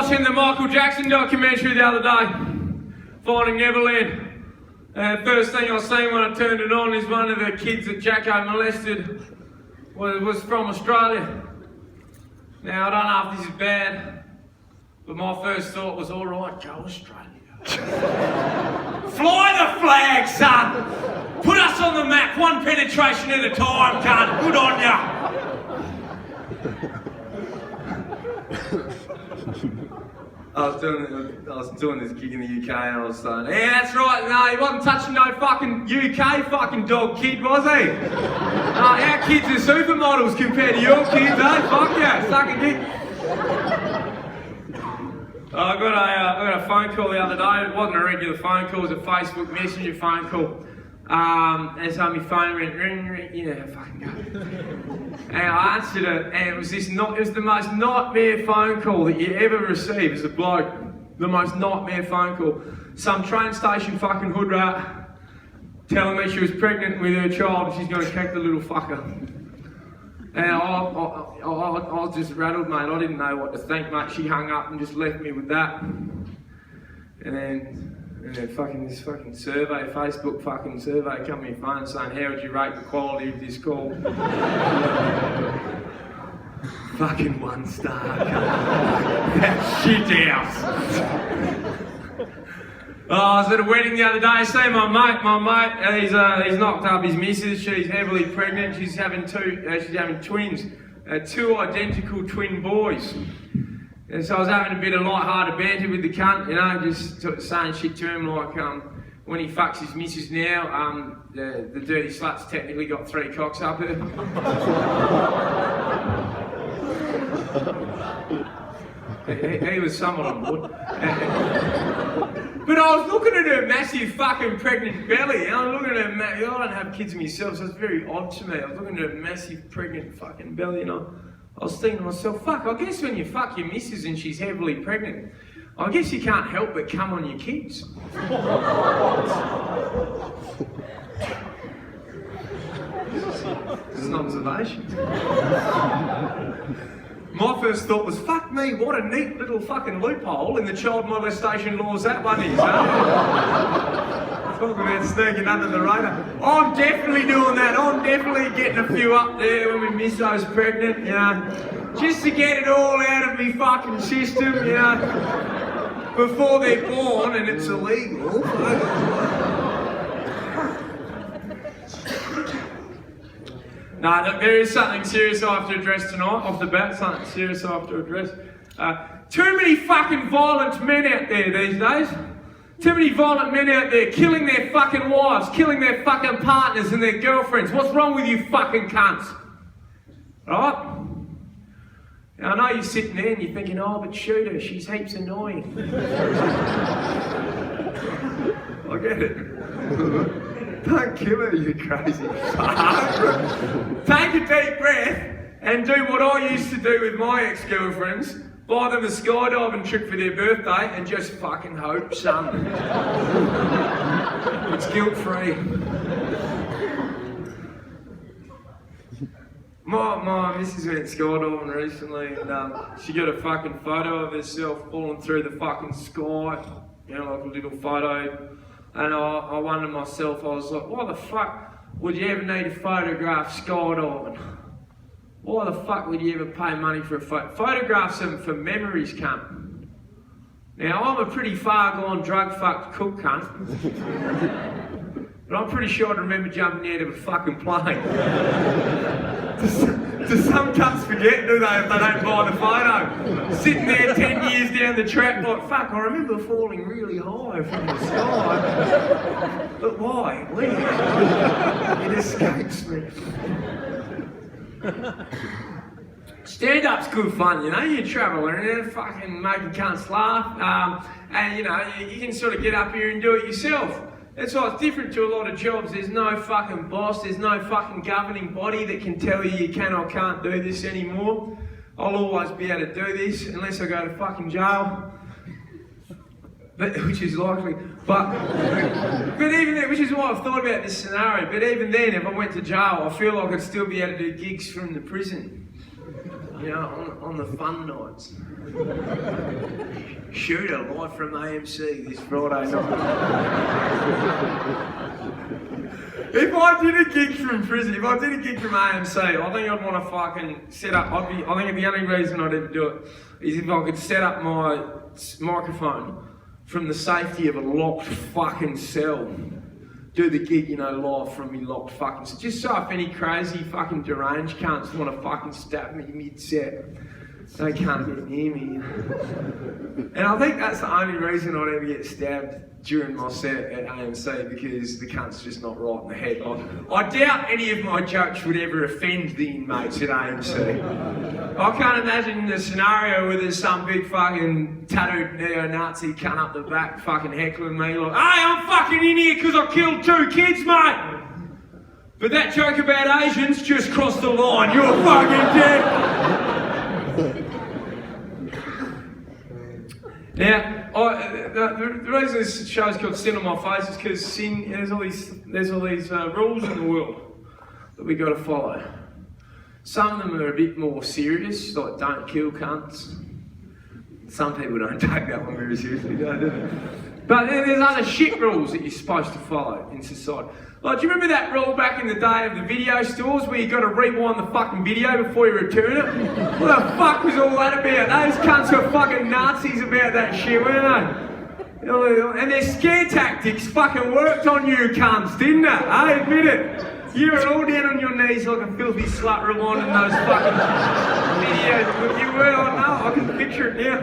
watching the Michael Jackson documentary the other day, Finding Neverland. First thing I seen when I turned it on is one of the kids that Jacko molested was from Australia. Now, I don't know if this is bad, but my first thought was, all right, go Australia. Fly the flag, son! Put us on the map, one penetration at a time, cunt. Good on ya. I was doing this gig in the UK and I was saying, yeah, that's right, no, he wasn't touching no fucking UK fucking dog kid, was he? Our kids are supermodels compared to your kids, eh? Fuck yeah, sucking dick. I got a phone call the other day. It wasn't a regular phone call, it was a Facebook Messenger phone call. And so my phone went ring, fucking go. And I answered it, and it was the most nightmare phone call that you ever receive as a bloke. The most nightmare phone call. Some train station fucking hood rat telling me she was pregnant with her child and she's going to kick the little fucker. And I was just rattled, mate. I didn't know what to think, mate. She hung up and just left me with that. And then fucking this fucking survey, Facebook fucking survey, come on your phone saying, how would you rate the quality of this call? Fucking 1 star. That shit house. I was at a wedding the other day, see my mate, he's knocked up his missus, she's heavily pregnant, she's having twins, 2 identical twin boys. And so I was having a bit of light-hearted banter with the cunt, just saying shit to him like, when he fucks his missus now, the dirty slut's technically got 3 cocks up her. he was somewhat on board. But I was looking at her massive fucking pregnant belly, and I was looking at her, I don't have kids myself, so it's very odd to me. I was looking at her massive pregnant fucking belly, and I was thinking to myself, fuck, I guess when you fuck your missus and she's heavily pregnant, I guess you can't help but come on your kids. This is an observation. My first thought was, fuck me, what a neat little fucking loophole in the child molestation laws that one is, Talk about sneaking under the radar. I'm definitely doing that. I'm definitely getting a few up there when my misso's pregnant, just to get it all out of me fucking system, before they're born and it's illegal. No, there is something serious I have to address tonight, off the bat, something serious I have to address. Too many fucking violent men out there these days. Too many violent men out there killing their fucking wives, killing their fucking partners and their girlfriends. What's wrong with you fucking cunts? Right? Now, I know you're sitting there and you're thinking, oh, but shoot her, she's heaps annoying. I get it. Don't kill her, you crazy fuck. Take a deep breath and do what I used to do with my ex-girlfriends. Buy them a skydiving trip for their birthday and just fucking hope, son. It's guilt-free. My missus went skydiving recently and she got a fucking photo of herself falling through the fucking sky. Like a little photo. And I wondered myself, I was like, why the fuck would you ever need to photograph skydiving? Why the fuck would you ever pay money for a photo? Photographs them for memories, cunt. Now, I'm a pretty far-gone, drug-fucked cook, cunt. But I'm pretty sure I'd remember jumping out of a fucking plane. Do some cunts forget, do they, if they don't buy the photo? Sitting there 10 years down the track like, fuck, I remember falling really high from the sky. But why? Where? It escapes me. Stand-up's good fun, you travel and fucking making cunts laugh, and you can sort of get up here and do it yourself. That's why it's different to a lot of jobs. There's no fucking boss, there's no fucking governing body that can tell you can or can't do this anymore. I'll always be able to do this unless I go to fucking jail. Which is likely. But even then, which is why I've thought about this scenario, but even then, if I went to jail, I feel like I'd still be able to do gigs from the prison. you know, on the fun nights. Shooter live from AMC this Friday night. If I did a gig from prison, if I did a gig from AMC, I think I'd want to fucking set up, I think the only reason I'd ever do it is if I could set up my microphone from the safety of a locked fucking cell. Do the gig, you know, live from me locked fucking cell. Just so if any crazy fucking deranged cunts want to fucking stab me mid-set, they can't get near me. And I think that's the only reason I'd ever get stabbed during my set at AMC, because the cunt's just not right in the head. I doubt any of my jokes would ever offend the inmates at AMC. I can't imagine the scenario where there's some big fucking tattooed neo-Nazi cunt up the back fucking heckling me like, hey, I'm fucking in here because I killed 2 kids, mate! But that joke about Asians just crossed the line, you're fucking dead! Now, the reason this show's called Sin on My Face is because there's all these rules in the world that we got to follow. Some of them are a bit more serious, like don't kill cunts. Some people don't take that one very seriously, do they? But there's other shit rules that you're supposed to follow in society. Like, do you remember that rule back in the day of the video stores where you got to rewind the fucking video before you return it? What the fuck was all that about? Those cunts were fucking Nazis about that shit, weren't they? And their scare tactics fucking worked on you cunts, didn't they? I admit it. You were all down on your knees like a filthy slut rewinding those fucking videos. You were, I know, I can picture it now.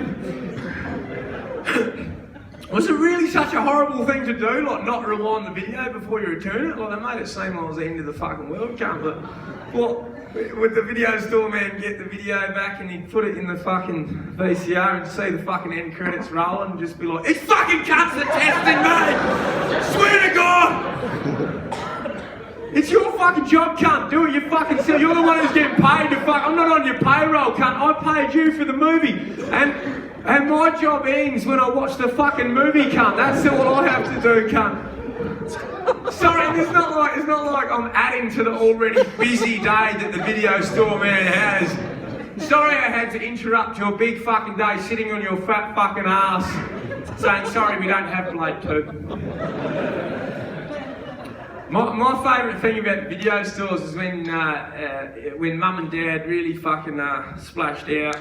Was it really such a horrible thing to do, like not rewind the video before you return it? Like, they made it seem like it was the end of the fucking world, cunt, but what, would the video store man get the video back and he'd put it in the fucking VCR and see the fucking end credits rolling and just be like, it's fucking cunts that testing me! Swear to God! It's your fucking job, cunt, do it, you fucking silly. You're the one who's getting paid to fuck, I'm not on your payroll, cunt, I paid you for the movie. And my job ends when I watch the fucking movie, cunt. That's all I have to do, cunt. Sorry, it's not like I'm adding to the already busy day that the video store man has. Sorry I had to interrupt your big fucking day sitting on your fat fucking ass saying, sorry, we don't have Blade 2. My favourite thing about video stores is when Mum and Dad really fucking splashed out.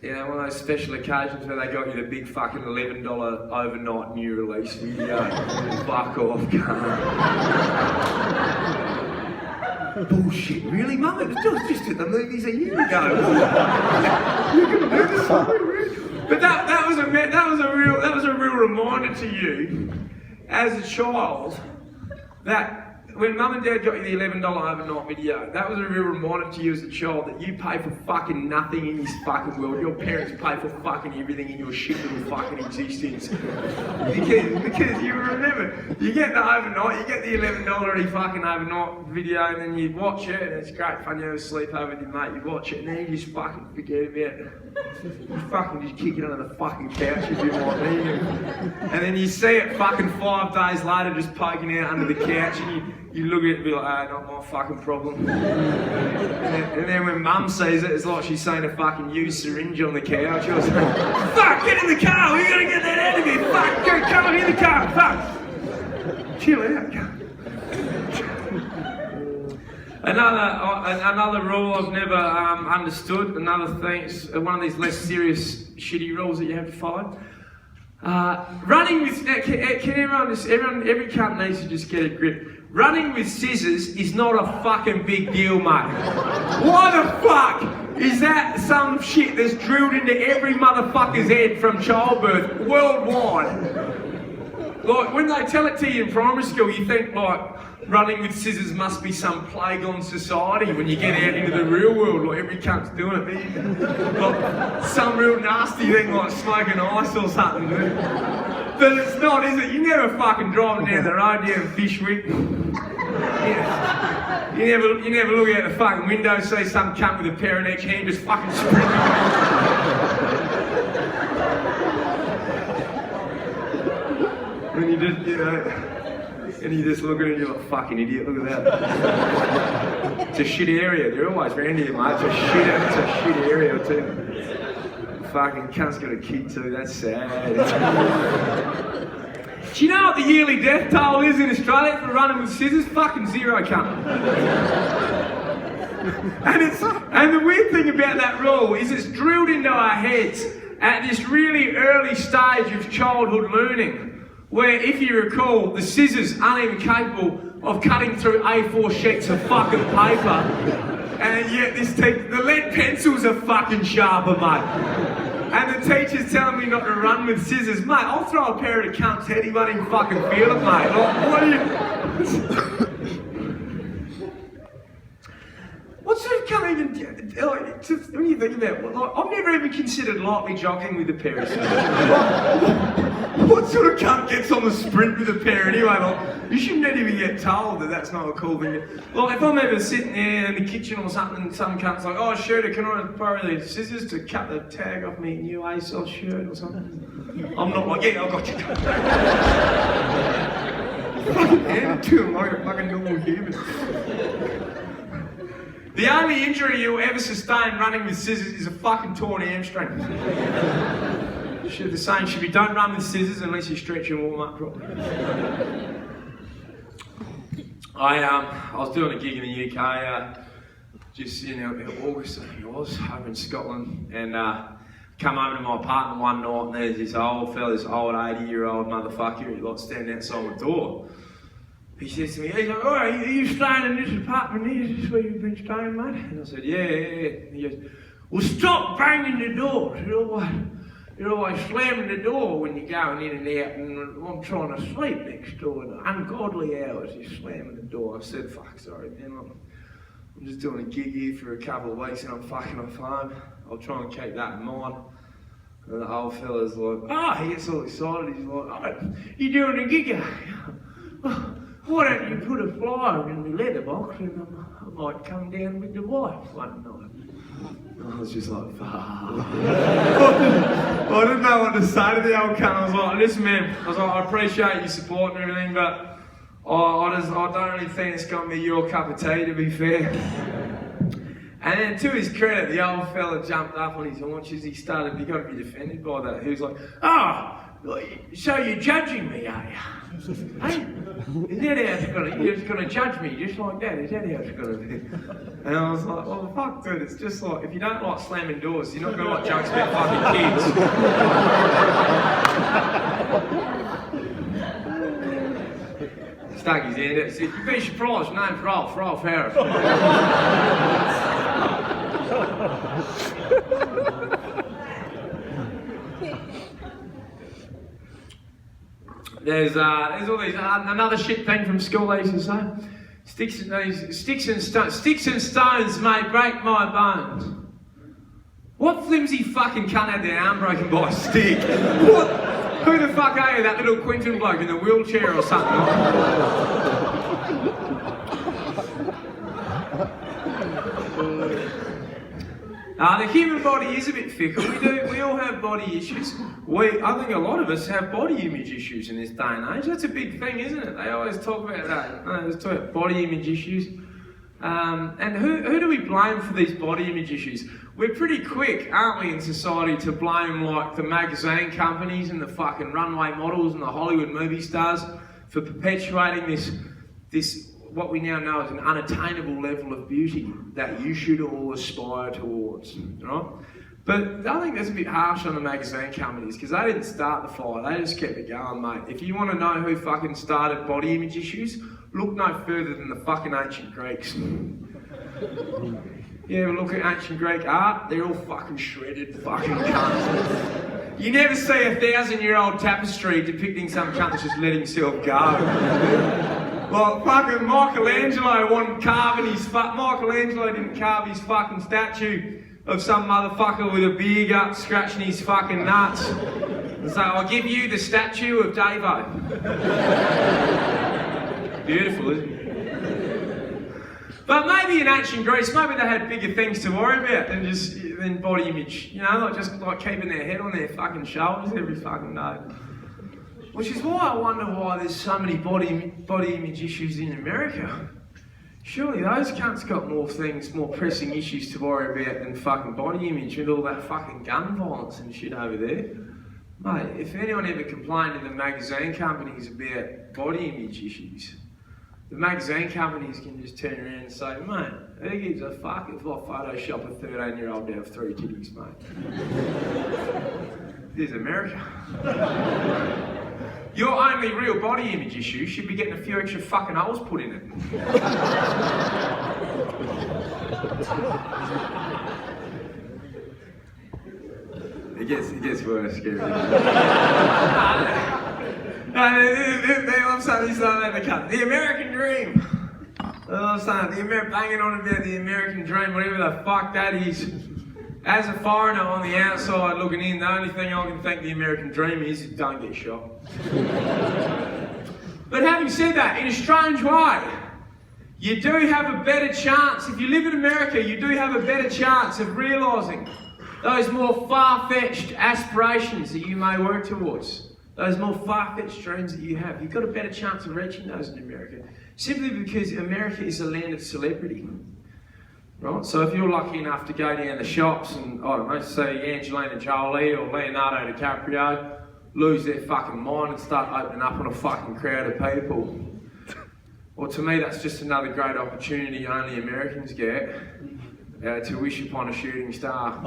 You know, one of those special occasions where they got you the big fucking $11 overnight new release video. Fuck off, cunt. Bullshit, really, Mum? It was just at the movies a year ago. You're gonna do this for me, really? But that was a real reminder to you, as a child, that when Mum and Dad got you the $11 overnight video, that was a real reminder to you as a child that you pay for fucking nothing in this fucking world. Your parents pay for fucking everything in your shit little fucking existence. Because you remember, you get the overnight, you get the $11 fucking overnight video, and then you watch it, and it's great fun. You have a sleepover with your mate, you watch it, and then you just fucking forget about it. You fucking just kick it under the fucking couch if you want to. And then you see it fucking 5 days later just poking out under the couch, and you look at it and be like, ah, not my fucking problem. And then when Mum sees it, it's like she's seeing a fucking used syringe on the couch. Or something. Fuck, get in the car, we gotta get that out of here. Fuck, go, come on in the car, fuck. Chill out. Another rule I've never understood, another thing, one of these less serious, shitty rules that you have to follow. Running with, every cunt needs to just get a grip. Running with scissors is not a fucking big deal, mate. Why the fuck is that some shit that's drilled into every motherfucker's head from childbirth worldwide? Like, when they tell it to you in primary school, you think, like, running with scissors must be some plague on society when you get out into the real world, like every cunt's doing it. Like, some real nasty thing like smoking ice or something, dude. But it's not, is it? You're never fucking driving down the road down Fishwick. You never look out the fucking window and see some cunt with a pair of neck hand just fucking sprinting. When you just, And you just look at it and you're like, fucking idiot, look at that. It's a shit area, they're always round here, mate. It's a shit area too. Fucking cunt's got a kid too, that's sad. Do you know what the yearly death toll is in Australia for running with scissors? Fucking zero, cunt. And the weird thing about that rule is it's drilled into our heads at this really early stage of childhood learning, where, if you recall, the scissors aren't even capable of cutting through A4 sheets of fucking paper, and yet the lead pencils are fucking sharper, mate. And the teacher's telling me not to run with scissors. Mate, I'll throw a pair at a cunt's head, he won't even fucking feel it, mate. Like, what are you... What sort of cunt even... Like, when you think about it, like, I've never even considered lightly jogging with a pair of scissors. What sort of cunt gets on the sprint with a pair anyway? Like, you shouldn't even get told that that's not a cool thing. Like, if I'm ever sitting there in the kitchen or something and some cunt's like, oh, shooter, can I borrow the scissors to cut the tag off me new ASOS shirt or something? I'm not like, yeah, I've got you. Fucking hand it to him like a fucking normal human. The only injury you'll ever sustain running with scissors is a fucking torn hamstring. The saying should be, don't run with scissors unless you stretch and warm up properly. I was doing a gig in the UK just in August, I think it was, over in Scotland, and come over to my apartment one night and there's this old fella, this old 80-year-old motherfucker, he like standing outside my door. He says to me, he's like, oh, are you staying in this apartment here? Is this where you've been staying, mate? And I said, yeah. And he goes, well, stop banging the door. You're always slamming the door when you're going in and out, and I'm trying to sleep next door. And ungodly hours, you're slamming the door. I said, fuck, sorry, man. I'm just doing a gig here for a couple of weeks and I'm fucking off home. I'll try and keep that in mind. And the old fella's like, he gets all excited. He's like, oh, you're doing a gig, why don't you put a flyer in the letterbox and I might come down with the wife one night. I was just like, fuck. I didn't know what to say to the old cunt. I was like, listen man, I appreciate your support and everything, but I don't really think it's going to be your cup of tea, to be fair. And then to his credit, the old fella jumped up on his haunches. He got to be defended by that. He was like, so you're judging me, are you? Hey, is that how it's going to, you're just going to judge me just like that? Is that how it's going to be? And I was like, well, fuck, dude, it's just like, if you don't like slamming doors, you're not going to like jokes about fucking kids. Stuck his hand out and said, you'd be surprised, name's Ralph Harris. There's all these another shit thing from school they used to say. Sticks and stones may break my bones. What flimsy fucking cunt had their arm broken by a stick? What? Who the fuck are you? That little Quinton bloke in the wheelchair or something? The human body is a bit fickle. We all have body issues. I think a lot of us have body image issues in this day and age. That's a big thing, isn't it? They always talk about that. They always talk about body image issues. And who do we blame for these body image issues? We're pretty quick, aren't we, in society, to blame like the magazine companies and the fucking runway models and the Hollywood movie stars for perpetuating this what we now know as an unattainable level of beauty that you should all aspire towards, right? But I think that's a bit harsh on the magazine companies because they didn't start the fire, they just kept it going, mate. If you want to know who fucking started body image issues, look no further than the fucking ancient Greeks. You ever look at ancient Greek art? They're all fucking shredded fucking cunts. You never see a 1,000-year-old tapestry depicting some cunt that's just letting himself go. Well, fucking Michelangelo didn't carve his fucking statue of some motherfucker with a beer gut scratching his fucking nuts. And so I'll give you the statue of Davo. Beautiful, isn't it? But maybe in ancient Greece, maybe they had bigger things to worry about than body image. You know, just keeping their head on their fucking shoulders every fucking day. Which is why I wonder why there's so many body image issues in America. Surely those cunts got more things, more pressing issues to worry about than fucking body image with all that fucking gun violence and shit over there. Mate, if anyone ever complained to the magazine companies about body image issues, the magazine companies can just turn around and say, mate, who gives a fuck if I Photoshop a 13-year-old to have 3 titties, mate? This is America. Your only real body image issue should be getting a few extra fucking holes put in it. It gets worse, Gary. I'm saying this the American dream. I'm saying banging on about the American dream, whatever the fuck that is. As a foreigner on the outside looking in, the only thing I can think the American dream is don't get shot. But having said that, in a strange way, you do have a better chance, if you live in America, you do have a better chance of realising those more far-fetched aspirations that you may work towards. Those more far-fetched dreams that you have. You've got a better chance of reaching those in America. Simply because America is a land of celebrity. Right? So if you're lucky enough to go down the shops and, I don't know, see Angelina Jolie or Leonardo DiCaprio lose their fucking mind and start opening up on a fucking crowd of people. Well, to me, that's just another great opportunity only Americans get to wish upon a shooting star.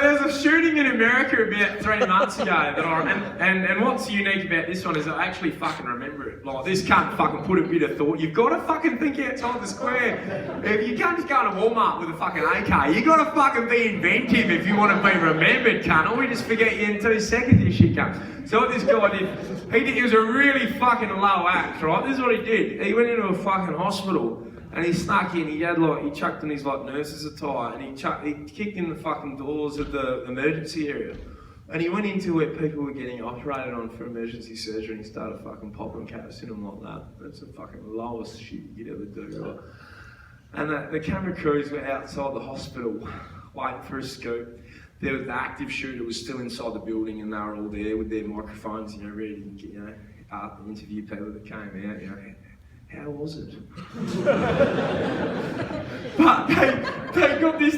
There's a shooting in America about 3 months ago that and what's unique about this one is I actually fucking remember it. Like, this can't fucking put a bit of thought. You've got to fucking think outside the square. If you can't just go to Walmart with a fucking AK. You got to fucking be inventive if you want to be remembered, cunt. Or we just forget you in 2 seconds, you shit cunt. So what this guy did, he was a really fucking low act, right? This is what he did. He went into a fucking hospital. And he snuck in, he chucked in his nurse's attire and he kicked in the fucking doors of the emergency area. And he went into where people were getting operated on for emergency surgery and he started fucking popping caps in them like that. That's the fucking lowest shit you could ever do, right? And the camera crews were outside the hospital waiting for a scoop. There was the active shooter was still inside the building and they were all there with their microphones, ready to interview people that came out, How was it? But they got this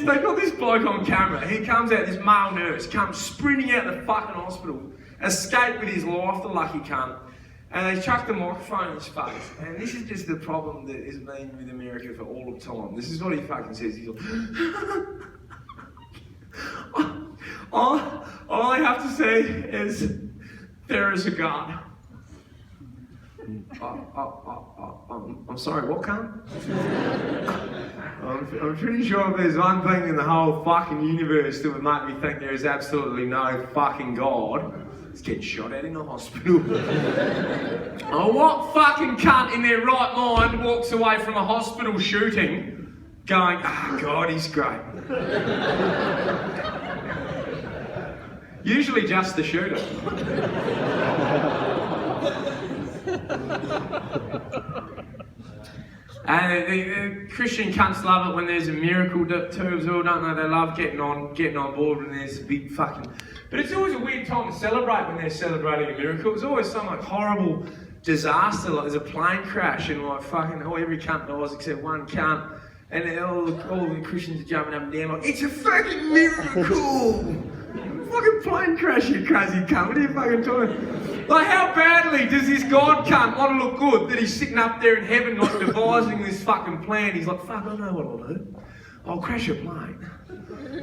bloke on camera. He comes out, this male nurse, comes sprinting out the fucking hospital, escaped with his life, the lucky cunt, and they chucked the microphone in his face. And this is just the problem that has been with America for all of time. This is what he fucking says. He's like, all I have to say is, there is a God. I'm sorry, what cunt? I'm pretty sure if there's one thing in the whole fucking universe that would make me think there is absolutely no fucking God, it's getting shot at in a hospital. Oh, what fucking cunt in their right mind walks away from a hospital shooting going, God, he's great. Usually just the shooter. And the Christian cunts love it when there's a miracle too as well, don't they? They love getting on board when there's a big fucking... But it's always a weird time to celebrate when they're celebrating a miracle. It's always some horrible disaster, like there's a plane crash and every cunt dies except one cunt. And all the Christians are jumping up and down like, it's a fucking miracle! Fucking plane crash, you crazy cunt. What are you fucking talking? Like, how badly does this God cunt want to look good that he's sitting up there in heaven devising this fucking plan? He's like, fuck, I know what I'll do. I'll crash a plane.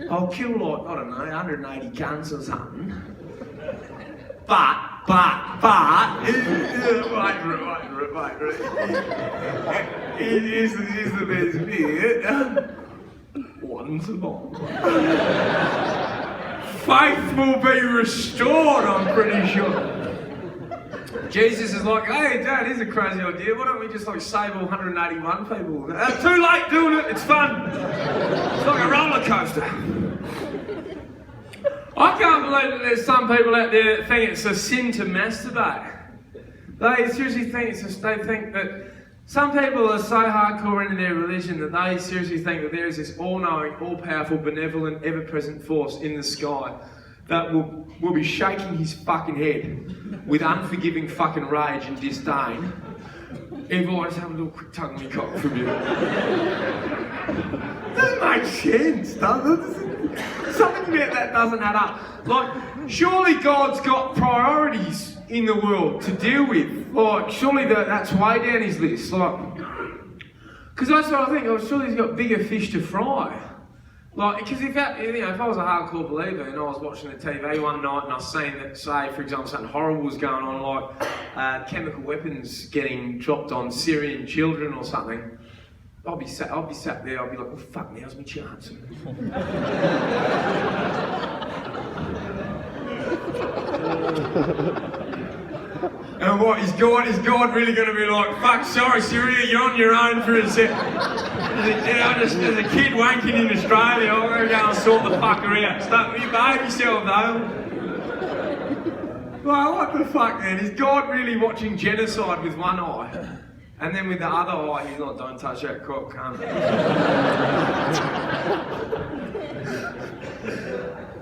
I'll kill 180 guns or something. But, here's the best bit. One survived. Faith will be restored, I'm pretty sure. Jesus is like, hey, Dad, here's a crazy idea. Why don't we just save all 181 people? Too late doing it, it's fun. It's like a roller coaster. I can't believe that there's some people out there that think it's a sin to masturbate. They seriously think they think that Some people are so hardcore into their religion that they seriously think that there is this all-knowing, all-powerful, benevolent, ever-present force in the sky that will be shaking his fucking head with unforgiving fucking rage and disdain if I just have a little quick tug on my cock from you. Doesn't make sense, does it? Something about that doesn't add up. Like, surely God's got priorities in the world to deal with. Like, surely that's way down his list. Like, because that's what I think. Oh, surely he's got bigger fish to fry. Like, because if I was a hardcore believer and I was watching the TV one night and I was seeing that, say, for example, something horrible was going on, like chemical weapons getting dropped on Syrian children or something, I'll be sat there. I'll be like, well, fuck, now's my chance. And what, is God really going to be like, fuck, sorry Syria, you're on your own for a sec. Just as a kid wanking in Australia, I'm going to go and sort the fucker out. Stop, you behave yourself though. Well, what the fuck man, is God really watching genocide with one eye? And then with the other eye, he's like, don't touch that cock, cunt.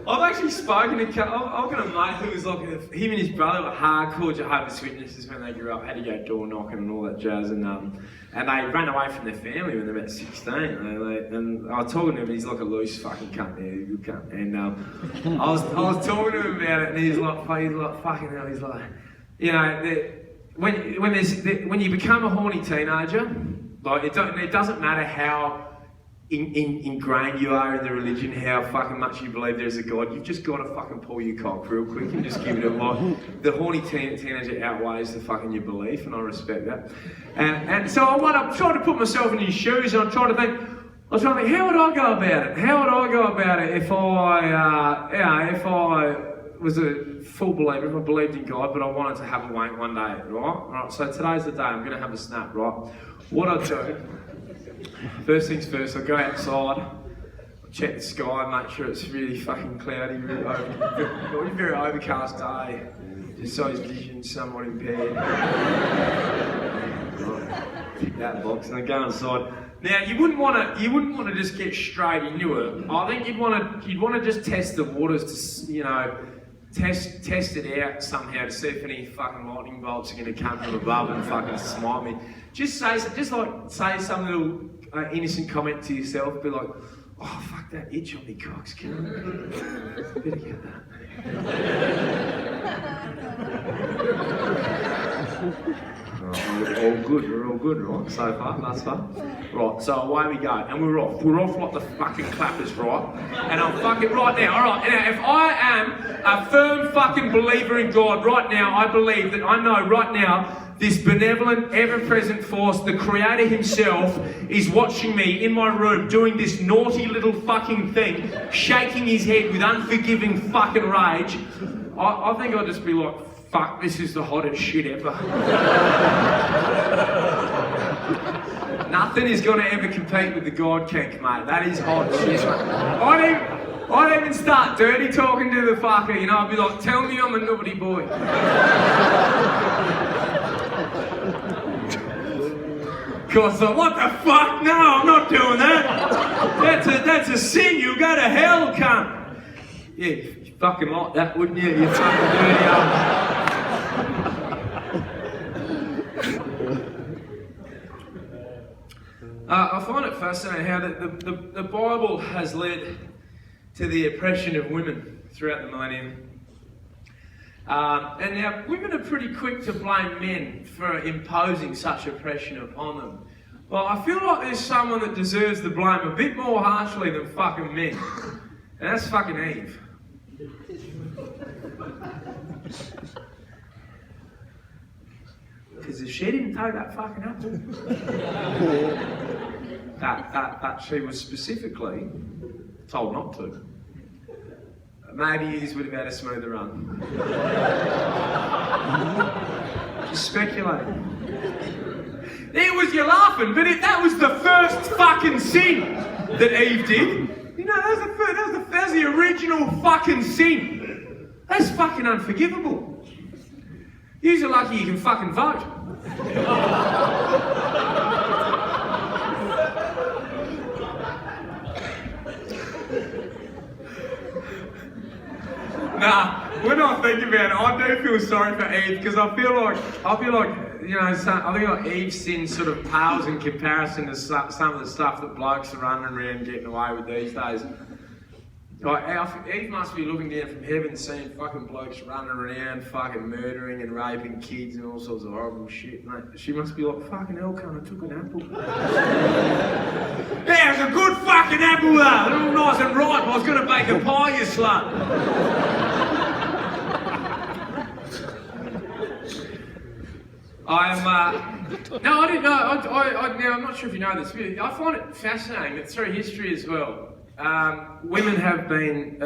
I've actually spoken to, I've got a mate who was like, him and his brother were hardcore Jehovah's Witnesses when they grew up, had to go door knocking and all that jazz, and they ran away from their family when they were about 16. And I was talking to him, he's like a loose fucking cunt there, a good cunt. And I was talking to him about it, and he's like fucking hell, he's like, you know, when you become a horny teenager, like it doesn't matter how ingrained you are in the religion, how fucking much you believe there's a God, you've just got to fucking pull your cock real quick and just give it a lot. The horny teenager outweighs the fucking your belief, and I respect that. And so I'm trying to put myself in his shoes, and I'm trying to think, how would I go about it? How would I go about it if I was a full believer, if I believed in God, but I wanted to have a wank one day, right? So today's the day, I'm going to have a snap, right? What I do, first things first, I go outside, check the sky, make sure it's really fucking cloudy, very overcast day, just so his vision's somewhat impaired. Tick that box, and I go inside. Now you wouldn't want to just get straight into it. I think you'd want to just test the waters to, you know, test it out somehow to see if any fucking lightning bolts are going to come from above and fucking smite me. Just say some little innocent comment to yourself. Be like, oh fuck that itch on me cocks, can I? Better get that. We're all good, right? So far, thus far. Right, so away we go, and we're off. We're off like the fucking clappers, right? And I'm fucking right now, alright, now if I am a firm fucking believer in God right now, I believe that I know right now this benevolent, ever-present force, the Creator himself, is watching me in my room doing this naughty little fucking thing, shaking his head with unforgiving fucking rage. I think I'll just be like, fuck, this is the hottest shit ever. Nothing is going to ever compete with the God kink, mate. That is hot shit, mate. I'd even start dirty talking to the fucker, you know. I'd be like, tell me I'm a naughty boy. Cause what the fuck? No, I'm not doing that. That's a sin. You'll go to hell, cunt. Yeah, you fucking like that, wouldn't you? You fucking dirty I find it fascinating how the Bible has led to the oppression of women throughout the millennium. And now, women are pretty quick to blame men for imposing such oppression upon them. Well, I feel like there's someone that deserves the blame a bit more harshly than fucking men. And that's fucking Eve. Because if she didn't take that fucking apple, that she was specifically told not to, maybe Eve would have had a smoother run. Just speculating. There was you laughing, but that was the first fucking sin that Eve did. You know, that was the original fucking sin. That's fucking unforgivable. You're lucky you can fucking vote. Nah, when I think about it, I do feel sorry for Eve because I feel like, you know, I think like Eve's sin sort of pales in comparison to some of the stuff that blokes are running around getting away with these days. Like, Eve must be looking down from heaven seeing fucking blokes running around, fucking murdering and raping kids and all sorts of horrible shit, mate. She must be like, fucking hell, cunt, I took an apple. Yeah, it was a good fucking apple though, all nice and ripe. I was going to bake a pie, you slut. No, I didn't know. Now, I'm not sure if you know this. I find it fascinating that through history as well, women have been,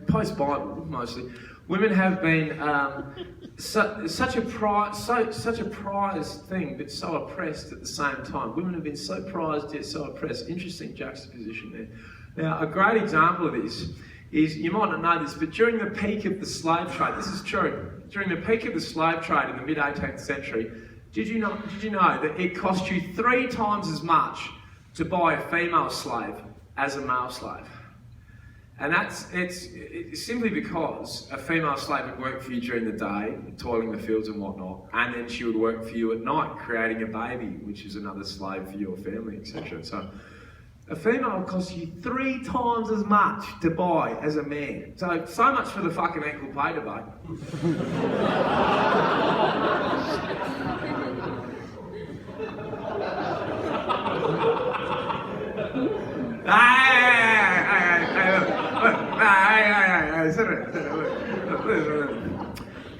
post-Bible mostly, women have been such a prized thing, but so oppressed at the same time. Women have been so prized yet so oppressed. Interesting juxtaposition there. Now, a great example of this is, you might not know this, but during the peak of the slave trade, this is true, during the peak of the slave trade in the mid-18th century, did you know that it cost you 3 times as much to buy a female slave as a male slave? And it's simply because a female slave would work for you during the day, toiling the fields and whatnot, and then she would work for you at night, creating a baby, which is another slave for your family, etc. So a female costs you 3 times as much to buy as a man. So much for the fucking equal pay debate.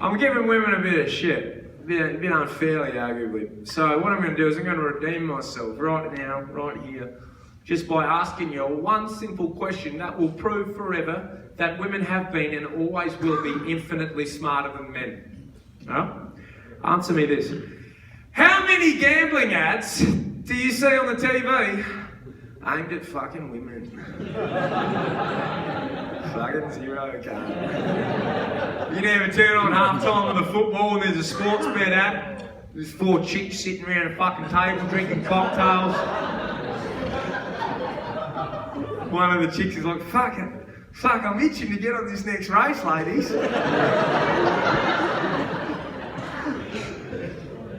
I'm giving women a bit of shit, a bit unfairly, arguably. So what I'm going to do is I'm going to redeem myself right now, right here, just by asking you one simple question that will prove forever that women have been and always will be infinitely smarter than men. Huh? Answer me this. How many gambling ads do you see on the TV aimed at fucking women? Fucking 0, cunt. You never turn on half-time of the football and there's a sports bet ad. There's 4 chicks sitting around a fucking table drinking cocktails. One of the chicks is like, fuck, I'm itching to get on this next race, ladies.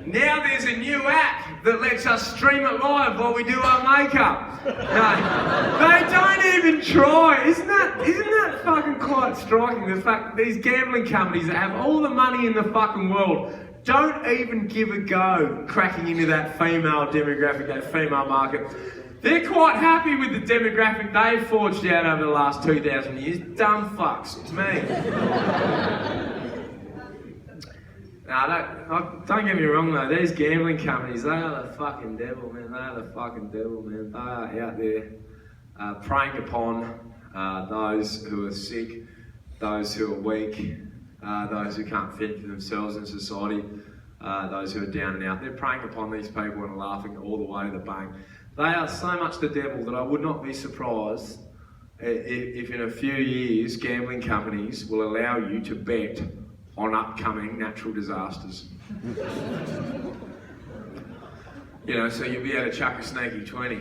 Now there's a new app that lets us stream it live while we do our makeup. No, they don't even try. Isn't that fucking quite striking? The fact that these gambling companies that have all the money in the fucking world don't even give a go cracking into that female demographic, that female market. They're quite happy with the demographic they've forged out over the last 2,000 years. Dumb fucks. It's me. Don't get me wrong though, these gambling companies, they are the fucking devil, man. They are the fucking devil, man. They are out there preying upon those who are sick, those who are weak, those who can't fend for themselves in society, those who are down and out. They're preying upon these people and laughing all the way to the bank. They are so much the devil that I would not be surprised if in a few years gambling companies will allow you to bet on upcoming natural disasters. You know, so you'll be able to chuck a sneaky 20.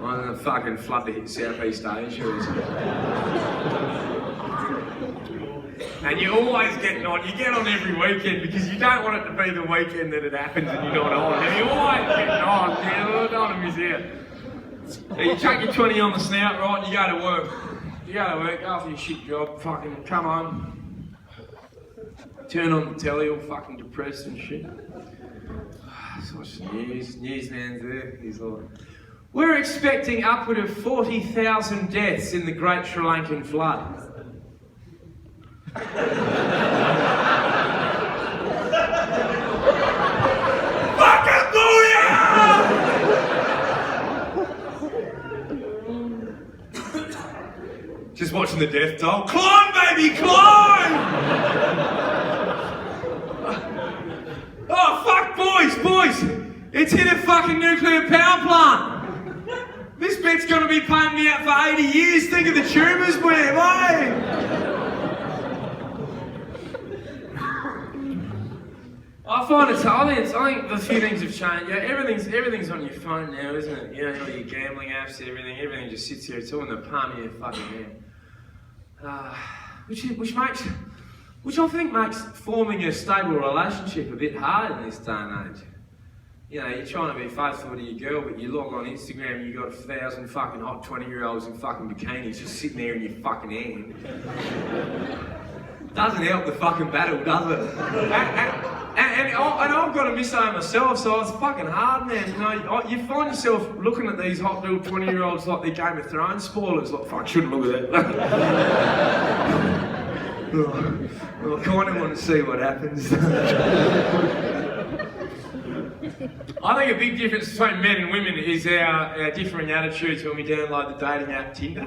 On the fucking flood to hit Southeast Asia or something. And you're always getting on. You get on every weekend because you don't want it to be the weekend that it happens and you're not on. And you're always getting on. You don't want to miss out. So you chuck your 20 on the snout, right, and you go to work. You go to work after your shit job, fucking come home. Turn on the telly, all fucking depressed and shit. So watch the news. Newsman's there. He's like, we're expecting upward of 40,000 deaths in the Great Sri Lankan flood. Fucking booyah! Just watching the death toll. Climb, baby, climb! Oh, fuck, boys! It's hit a fucking nuclear power plant! This bit's gonna be paying me out for 80 years. Think of the tumours we have, eh? I find it's. I think the few things have changed. Yeah, everything's on your phone now, isn't it? You know, all your gambling apps, everything just sits here. It's all in the palm of your fucking hand. Which I think makes forming a stable relationship a bit hard in this day and age. You know, you're trying to be faithful to your girl, but you log on Instagram and you've got 1,000 fucking hot 20-year-olds in fucking bikinis just sitting there in your fucking hand. Doesn't help the fucking battle, does it? And I've got to miss that myself, so it's fucking hard, man. You know, you find yourself looking at these hot little 20-year-olds like they're Game of Thrones spoilers. Like, fuck, shouldn't look at that. I kind of want to see what happens. I think a big difference between men and women is our differing attitudes when we download the dating app Tinder.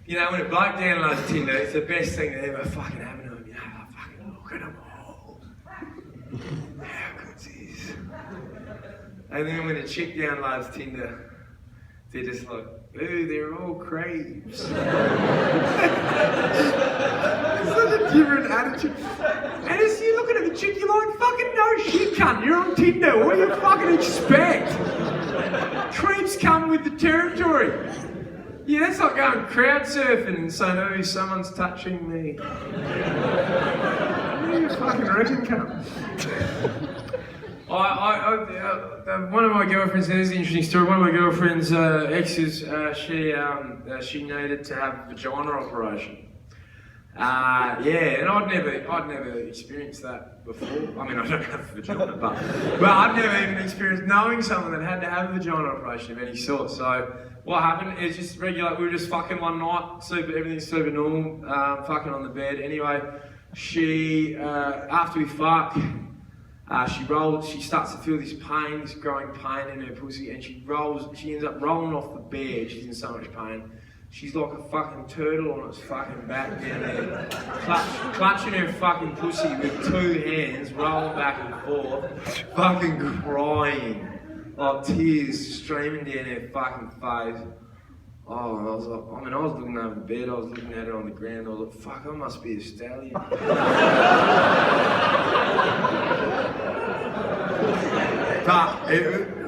You know, when a bloke downloads Tinder, it's the best thing that ever fucking happened to him. You know, I fucking look at them all. How good's this? And then when a chick downloads Tinder, they're just like, ooh, they're all creeps. It's such a different attitude. And as you're looking at the chick, you're like, fucking no shit, cunt. You're on Tinder. What do you fucking expect? Creeps come with the territory. Yeah, that's like going crowd surfing and saying, oh, someone's touching me. What do you fucking reckon, cunt? One of my girlfriends, this is an interesting story, one of my girlfriend's exes, she needed to have a vagina operation. And I'd never experienced that before. I mean, I don't have a vagina, but I've never even experienced knowing someone that had to have a vagina operation of any sort. So what happened is just regular, we were just fucking one night, everything's super normal, fucking on the bed. Anyway, she, after we fuck, she starts to feel this pain, this growing pain in her pussy, and she ends up rolling off the bed. She's in so much pain. She's like a fucking turtle on its fucking back down there, clutching her fucking pussy with two hands, rolling back and forth, fucking crying, like tears streaming down her fucking face. Oh, and I was like, I was looking over the bed, I was looking at her on the ground, I was like, fuck, I must be a stallion. But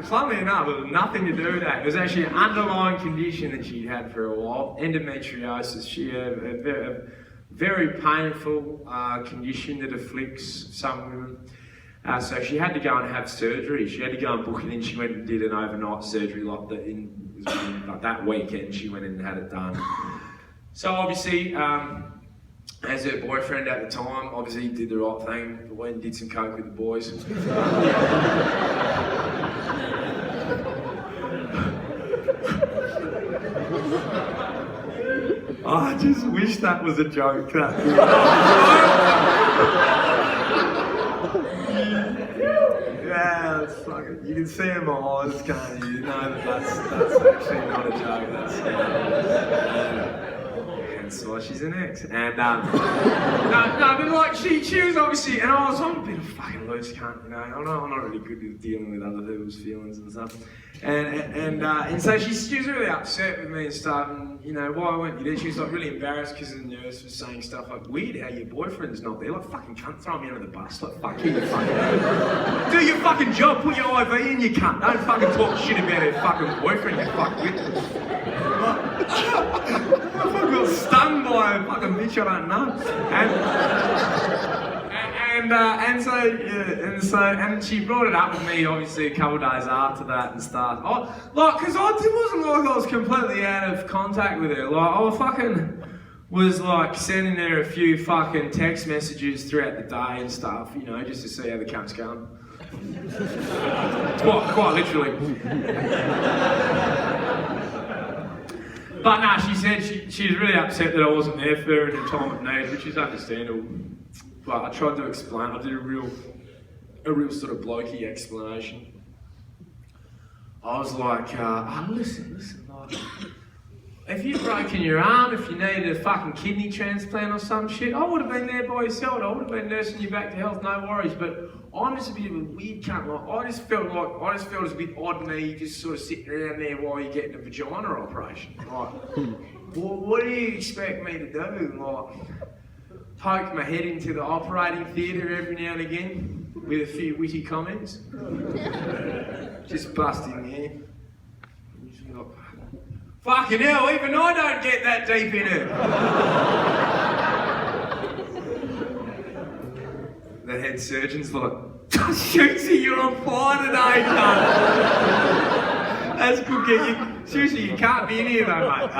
funnily enough, it was nothing to do with that. It was actually an underlying condition that she'd had for a while, endometriosis. She had a very painful condition that afflicts some women. So she had to go and have surgery. She had to go and book it in. She went and did an overnight surgery like that weekend. She went in and had it done. So obviously, as her boyfriend at the time, obviously did the right thing, went and did some coke with the boys. I just wish that was a joke. Yeah, it's fucking, you can see in my eyes, can't you? You know that's actually not a joke. That's why she's an ex. And but like she was obviously, and I'm a bit of a fucking loose cunt, you know. I'm not really good at dealing with other people's feelings and stuff. And so she was really upset with me and stuff. And you know, why weren't you there? She was like really embarrassed because the nurse was saying stuff like, weird how your boyfriend's not there. Like, fucking cunt, throw me under the bus. Like, fuck you, you fucking do your fucking job. Put your IV in, you cunt. Don't fucking talk shit about her fucking boyfriend, you fuck with. I got stung by a fucking bitch I don't know. And she brought it up with me obviously a couple of days after that and stuff. Because it wasn't like I was completely out of contact with her. Like, I fucking was like sending her a few fucking text messages throughout the day and stuff, you know, just to see how the cunt's going. Quite literally. But nah, she said she was really upset that I wasn't there for her in a time of need, which is understandable. But I tried to explain. I did a real sort of blokey explanation. I was like, listen, like, if you'd broken your arm, if you needed a fucking kidney transplant or some shit, I would have been there by yourself. I would have been nursing you back to health, no worries. But I'm just a bit of a weird cunt. Like, I just felt it was a bit odd me just sort of sitting around there while you're getting a vagina operation. Like, what do you expect me to do? Like, poke my head into the operating theatre every now and again? with a few witty comments. Just busting here. Fucking hell, even I don't get that deep in it. The head surgeon's like, Shootsy, you're on fire today, cunt. That's good, you. Seriously, you can't be in here though, mate.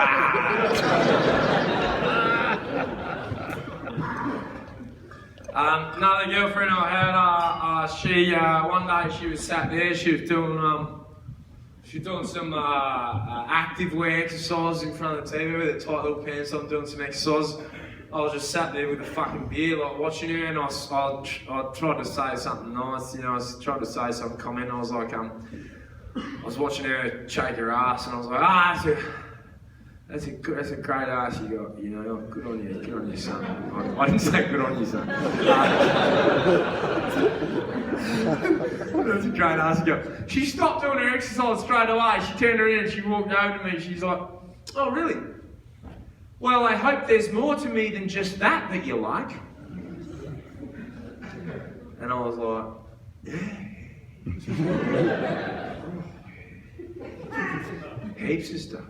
Another girlfriend I had, one day she was sat there, she was doing some active wear exercises in front of the TV with her tight little pants on, doing some exercises. I was just sat there with a fucking beer, like watching her, and I tried to say something nice, I was trying to say some comment. I was like, I was watching her shake her ass, and I was like, that's a great ass you got, good on you, son. I didn't say good on you, son. That's a great ass you got. She stopped doing her exercise straight away. She turned around and she walked over to me. She's like, oh, really? Well, I hope there's more to me than just that you like. And I was like, yeah. Heaps of stuff.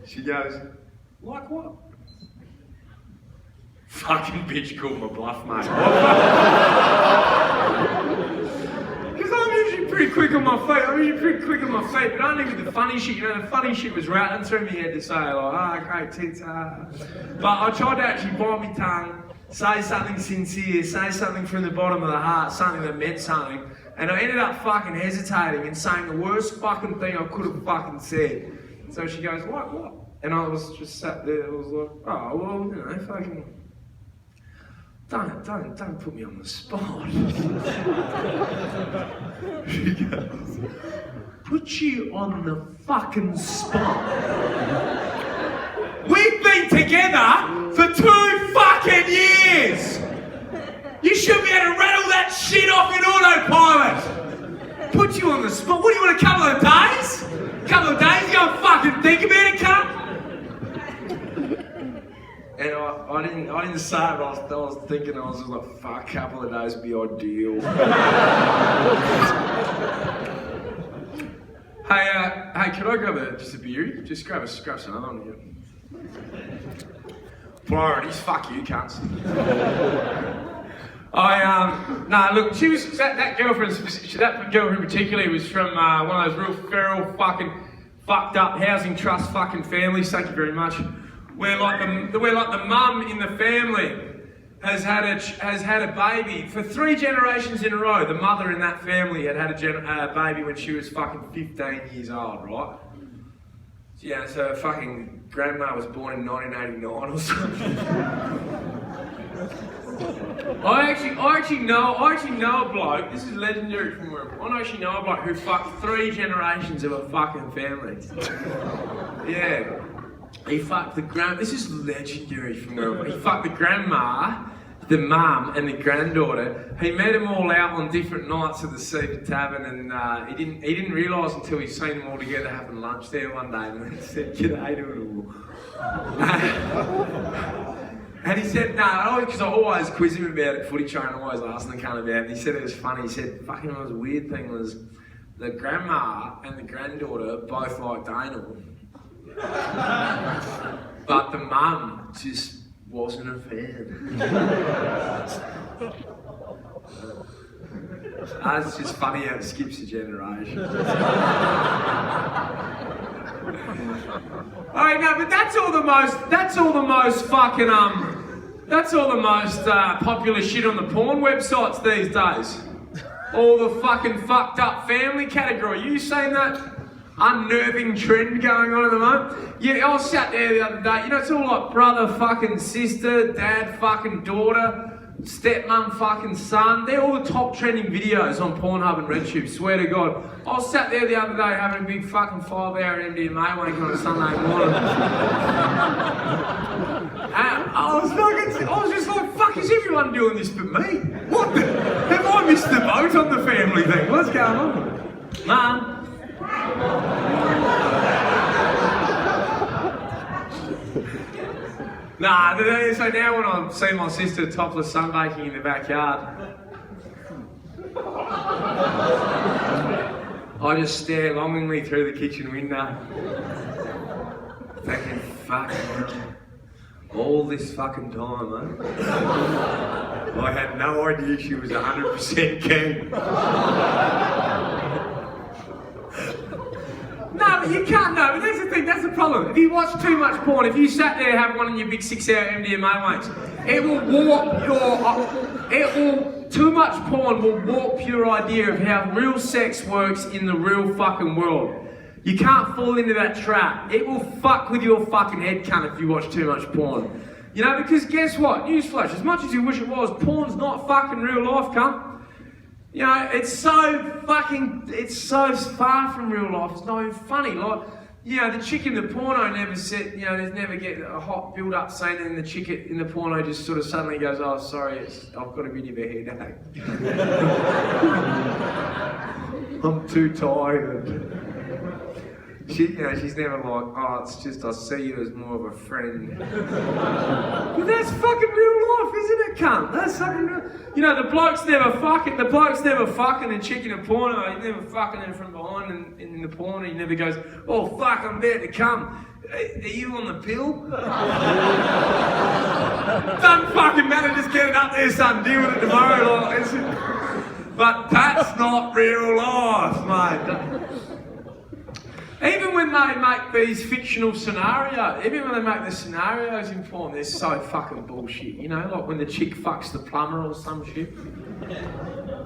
She goes, like what? Fucking bitch called my bluff, mate. Because I'm usually pretty quick on my feet. But only with the funny shit. The funny shit was rattling through my head to say, like, great tits, But I tried to actually bite my tongue, say something sincere, say something from the bottom of the heart, something that meant something. And I ended up fucking hesitating and saying the worst fucking thing I could have fucking said. So she goes, what? And I was just sat there, I was like, oh, well, fucking... Don't put me on the spot. She goes, put you on the fucking spot? We've been together for 2 fucking years! You should be able to rattle that shit off in autopilot! Put you on the spot? What do you want, a couple of days? You gonna fucking think about it, cunt? And I didn't say it, I was thinking, I was just like, fuck, a couple of days would be ideal. Hey, could I grab just a beer? Just grab some other one here. Priorities, fuck you, cunts. Look, she was, that girlfriend particularly was from one of those real feral fucking fucked up housing trust fucking families, thank you very much. Where like the mum in the family has had a baby for 3 generations in a row. The mother in that family had a baby when she was fucking 15 years old, right? Yeah, so fucking grandma was born in 1989 or something. I actually know a bloke. This is legendary from where I actually know a bloke who fucked 3 generations of a fucking family. Yeah. He fucked this is legendary from where he fucked the grandma, the mum, and the granddaughter. He met them all out on different nights at the Seaver Tavern, and he didn't realise until he'd seen them all together having lunch there one day, and he said, "G'day to it all." And he said, because I always quiz him about it, footy train, I always ask him the cunt about it, and he said it was funny. He said, fucking, it was a weird thing was the grandma and the granddaughter both liked anal. But the mum just wasn't a fan. It's just funny how it skips a generation. Alright, no, but that's all the most popular shit on the porn websites these days. All the fucking fucked up family category. You seen that unnerving trend going on at the moment? Yeah, I was sat there the other day, it's all like brother fucking sister, dad fucking daughter, stepmum fucking son. They're all the top trending videos on Pornhub and RedTube, swear to God. I was sat there the other day having a big fucking 5-hour MDMA wank on a Sunday morning. I was just like, fuck, is everyone doing this but me? What the? Have I missed the boat on the family thing? What's going on? Mum. Nah, so now when I see my sister topless sunbaking in the backyard, I just stare longingly through the kitchen window. Thinking, fuck, all this fucking time, I had no idea she was 100% keen. No, but you can't know, but that's the thing, that's the problem. If you watch too much porn, if you sat there and have one of your big 6-hour MDMA weights, it will warp too much porn will warp your idea of how real sex works in the real fucking world. You can't fall into that trap. It will fuck with your fucking head, cunt, if you watch too much porn. You know, because guess what? Newsflash, as much as you wish it was, porn's not fucking real life, cunt. You know, it's so far from real life, it's not even funny. Like, you know, the chick in the porno never said, you know, there's never get a hot build-up scene and the chick in the porno just sort of suddenly goes, oh, sorry, I've got a bit of a headache. I'm too tired. She's never like, oh, it's just I see you as more of a friend. But that's fucking real life, isn't it, cunt? That's fucking real. You know, the bloke's never fucking the chick in a porno. He's never fucking her from behind and in the porno. He never goes, oh fuck, I'm about to come. Are you on the pill? Doesn't fucking matter, just get it up there, son. Deal with it tomorrow. Like, but that's not real life, mate. Even when they make these fictional scenarios, even when they make the scenarios in porn, they're so fucking bullshit, you know? Like when the chick fucks the plumber or some shit.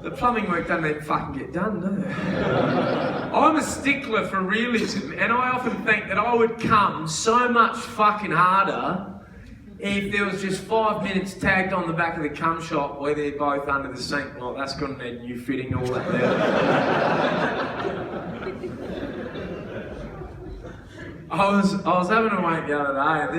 The plumbing work doesn't even fucking get done, does it? I'm a stickler for realism, and I often think that I would come so much fucking harder if there was just 5 minutes tagged on the back of the cum shop where they're both under the sink. Like, that's gonna need new fitting, all that there. I was having a wank the other day, and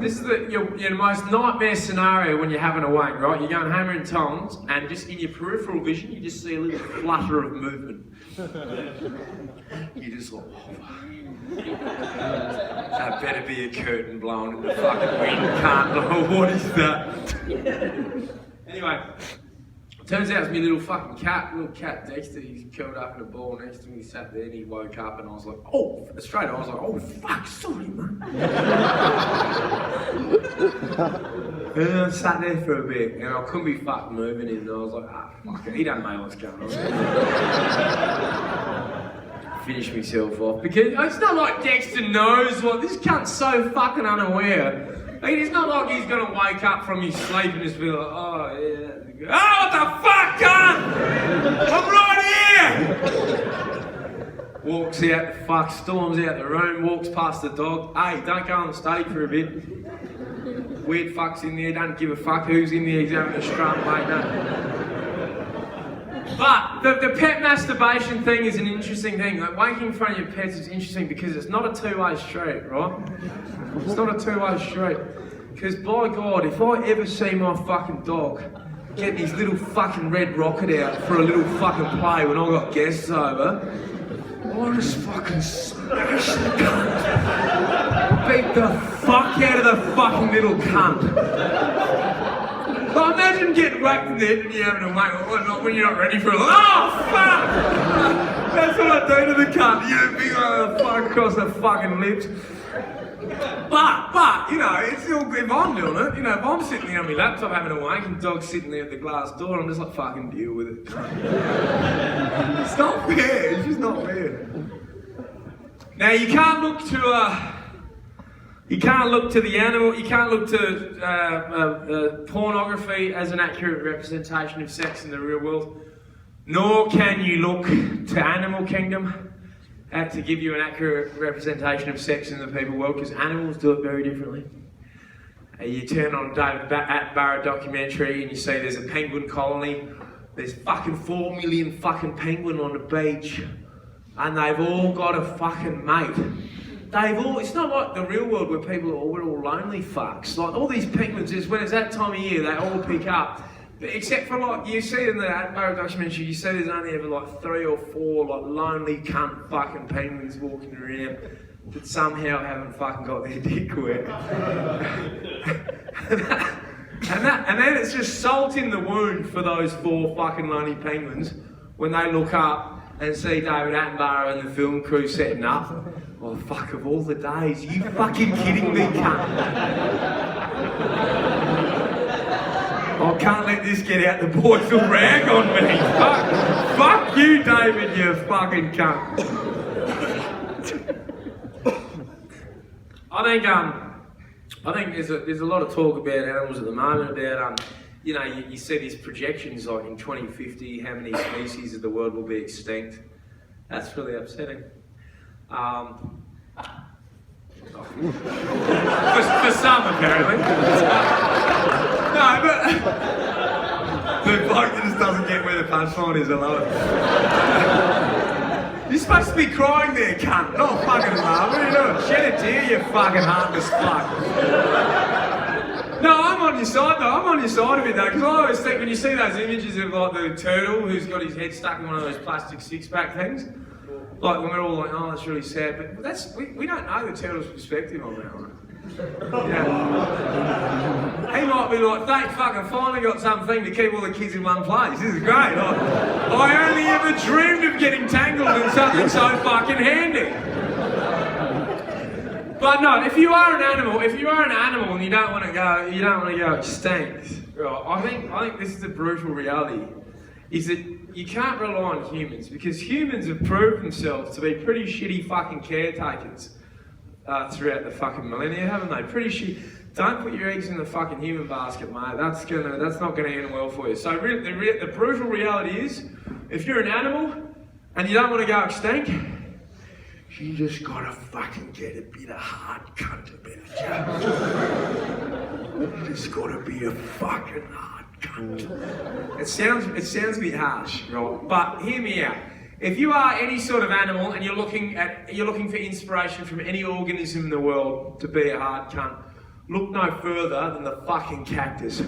this is your most nightmare scenario when you're having a wank, right? You're going hammer and tongs, and just in your peripheral vision, you just see a little flutter of movement. You just like, oh, that better be a curtain blowing in the fucking wind, can't know what is that? Anyway. Turns out it's my little fucking cat, Dexter. He's curled up in a ball next to me. He sat there and he woke up, and I was like, oh, straight. I was like, oh fuck, sorry, man. And I sat there for a bit, and I couldn't be fucking moving him, and I was like, ah, fuck it, he don't know what's going on. Finish myself off, because it's not like Dexter knows what, this cunt's so fucking unaware. I mean, it's not like he's gonna wake up from his sleep and just be like, oh yeah. Oh, what the fuck, cunt! I'm right here! Walks out the fuck, storms out the room, walks past the dog. Hey, don't go on the study for a bit. Weird fucks in there, don't give a fuck who's in there, he's having a scrum, mate, no. But the pet masturbation thing is an interesting thing. Like, wanking in front of your pets is interesting because it's not a two-way street, right? It's not a two-way street. Because by God, if I ever see my fucking dog get his little fucking red rocket out for a little fucking play when I got guests over, I just fucking smash the cunt. Beat the fuck out of the fucking little cunt. But imagine getting whacked in the head and you're having a wank when you're not ready for it. Oh fuck! That's what I do to the cunt. You big old fuck across the fucking lips. But, you know, it's still, if I'm doing it, you know, if I'm sitting there on my laptop having a wank and the dog's sitting there at the glass door, I'm just like, fucking deal with it. It's not fair, it's just not fair. Now, you can't look to the animal, you can't look to pornography as an accurate representation of sex in the real world, nor can you look to Animal Kingdom to give you an accurate representation of sex in the people world, because animals do it very differently. You turn on David Attenborough documentary and you see there's a penguin colony. There's fucking 4 million fucking penguin on the beach, and they've all got a fucking mate. It's not like the real world where we're all lonely fucks. Like all these penguins, when it's that time of year, they all pick up. Except for like, you see in the Attenborough documentary, you see there's only ever like 3 or 4 like lonely cunt fucking penguins walking around. that somehow haven't fucking got their dick wet. and then it's just salt in the wound for those 4 fucking lonely penguins when they look up and see David Attenborough and the film crew setting up. Oh fuck, of all the days, you fucking kidding me, cunt? I can't let this get out, the boys will rag on me. Fuck you, David, you fucking cunt. I think there's a lot of talk about animals at the moment about you know, you see these projections like in 2050 how many species of the world will be extinct. That's really upsetting. For some apparently. No, but the bloke that just doesn't get where the punchline is, I love it. You're supposed to be crying there, cunt, not fucking laugh. What are you doing? Shed a tear, you fucking heartless fuck. No, I'm on your side though. I'm on your side a bit though, because I always think when you see those images of like the turtle who's got his head stuck in one of those plastic six-pack things, like when we're all like, oh, that's really sad, but that's we don't know the turtle's perspective on that one. Yeah. He might be like, thank fuck, I finally got something to keep all the kids in one place. This is great. I only ever dreamed of getting tangled in something so fucking handy. But no, if you are an animal and you don't want to go extinct, right? I think this is the brutal reality, is that you can't rely on humans, because humans have proved themselves to be pretty shitty fucking caretakers throughout the fucking millennia, haven't they? Pretty shit. Don't put your eggs in the fucking human basket, mate. That's not gonna end well for you. So the brutal reality is, if you're an animal and you don't want to go extinct, you just gotta fucking get a bit of hard cunt about you. You just gotta be a fucking hard cunt. It sounds a bit harsh, right? But hear me out. If you are any sort of animal and you're looking for inspiration from any organism in the world to be a hard cunt, look no further than the fucking cactus.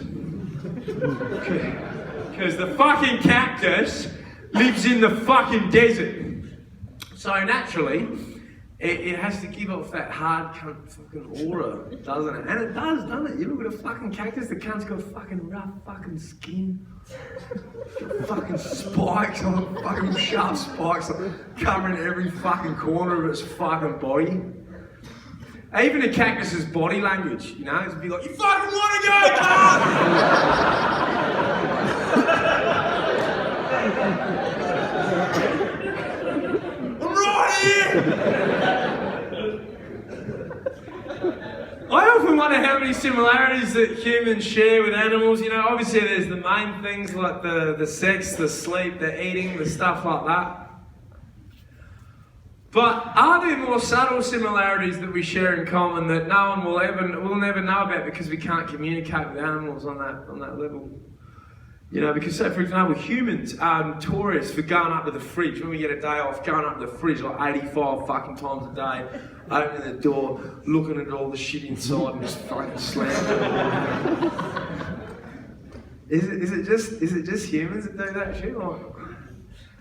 Because the fucking cactus lives in the fucking desert. So naturally, it has to give off that hard cunt fucking aura, doesn't it? And it does, doesn't it? You look at a fucking cactus, the cunt's got fucking rough fucking skin. Got fucking spikes on it, fucking sharp spikes covering every fucking corner of its fucking body. Even a cactus's body language, you know, it's be like, you fucking want to go, cunt! I'm right here! I often wonder how many similarities that humans share with animals. You know, obviously there's the main things like the sex, the sleep, the eating, the stuff like that. But are there more subtle similarities that we share in common that no one will never know about because we can't communicate with animals on that level? You know, because say for example, humans are notorious for going up to the fridge when we get a day off, going up to the fridge like 85 fucking times a day, opening the door, looking at all the shit inside and just fucking slamming it. Is it just humans that do that shit? Like,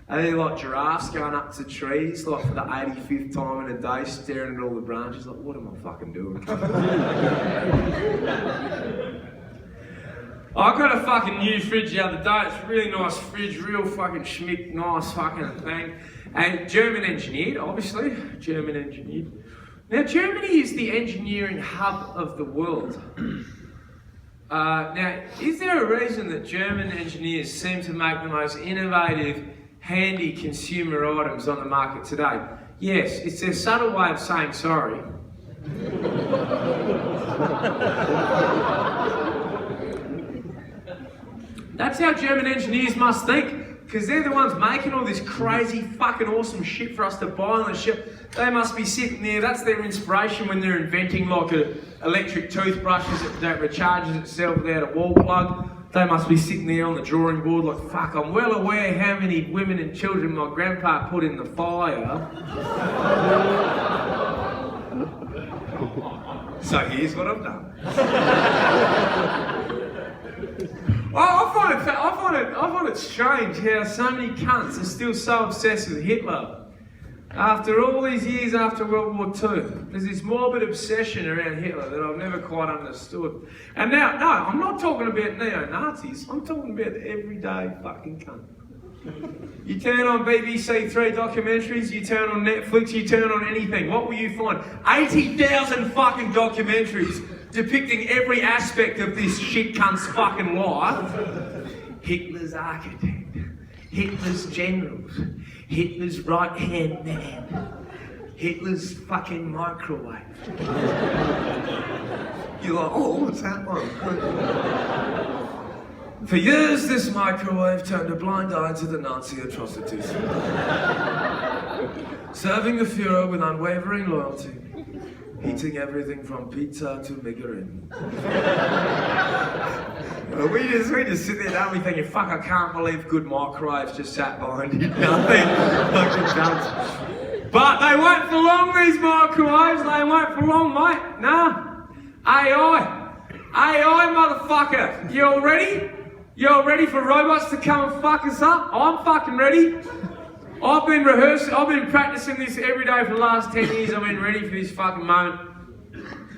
are they like giraffes going up to trees like for the 85th time in a day, staring at all the branches like, what am I fucking doing? I got a fucking new fridge the other day. It's a really nice fridge, real fucking schmick, nice fucking thing. And German engineered, obviously. German engineered. Now, Germany is the engineering hub of the world. Now, is there a reason that German engineers seem to make the most innovative, handy consumer items on the market today? Yes, it's their subtle way of saying sorry. That's how German engineers must think, because they're the ones making all this crazy fucking awesome shit for us to buy on the ship. They must be sitting there, that's their inspiration when they're inventing like an electric toothbrush that recharges itself without a wall plug. They must be sitting there on the drawing board like, fuck, I'm well aware how many women and children my grandpa put in the fire. So here's what I've done. I find it strange how so many cunts are still so obsessed with Hitler. After all these years after World War II, there's this morbid obsession around Hitler that I've never quite understood. And now, no, I'm not talking about neo-Nazis, I'm talking about the everyday fucking cunt. You turn on BBC 3 documentaries, you turn on Netflix, you turn on anything, what will you find? 80,000 fucking documentaries depicting every aspect of this shit cunt's fucking life. Hitler's architect, Hitler's generals, Hitler's right-hand man, Hitler's fucking microwave. You're like, oh, what's that one? For years, this microwave turned a blind eye to the Nazi atrocities, serving the Fuhrer with unwavering loyalty, eating everything from pizza to migarin. We just sit there, don't we, thinking, fuck, I can't believe good microwaves just sat behind you. Nothing. But they weren't for long, these microwaves. They weren't for long, mate. Nah. AI, motherfucker. You all ready? You all ready for robots to come and fuck us up? I'm fucking ready. I've been rehearsing, I've been practicing this every day for the last 10 years. I've been ready for this fucking moment.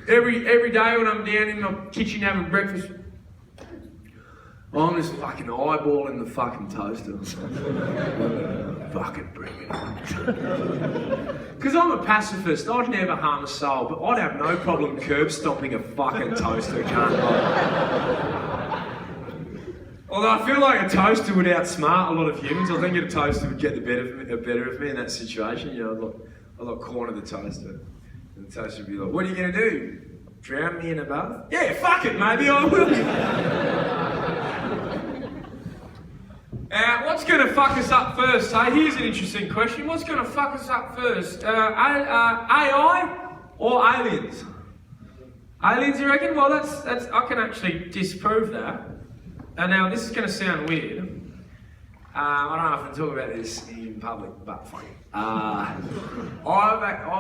Every day when I'm down in the kitchen having breakfast, I'm just fucking eyeballing the fucking toaster. Fucking bring it on. Because I'm a pacifist, I'd never harm a soul, but I'd have no problem curb stomping a fucking toaster, can't I? Although I feel like a toaster would outsmart a lot of humans. I think a toaster would get the better of me in that situation. You know, I'd like corner the toaster. And the toaster would be like, what are you going to do? Drown me in a bath? Yeah, fuck it, maybe I will. What's going to fuck us up first? Hey, here's an interesting question. What's going to fuck us up first? AI or aliens? Aliens, you reckon? Well, that's I can actually disprove that. Now, this is going to sound weird. I don't know if I can talk about this in public, but funny. I've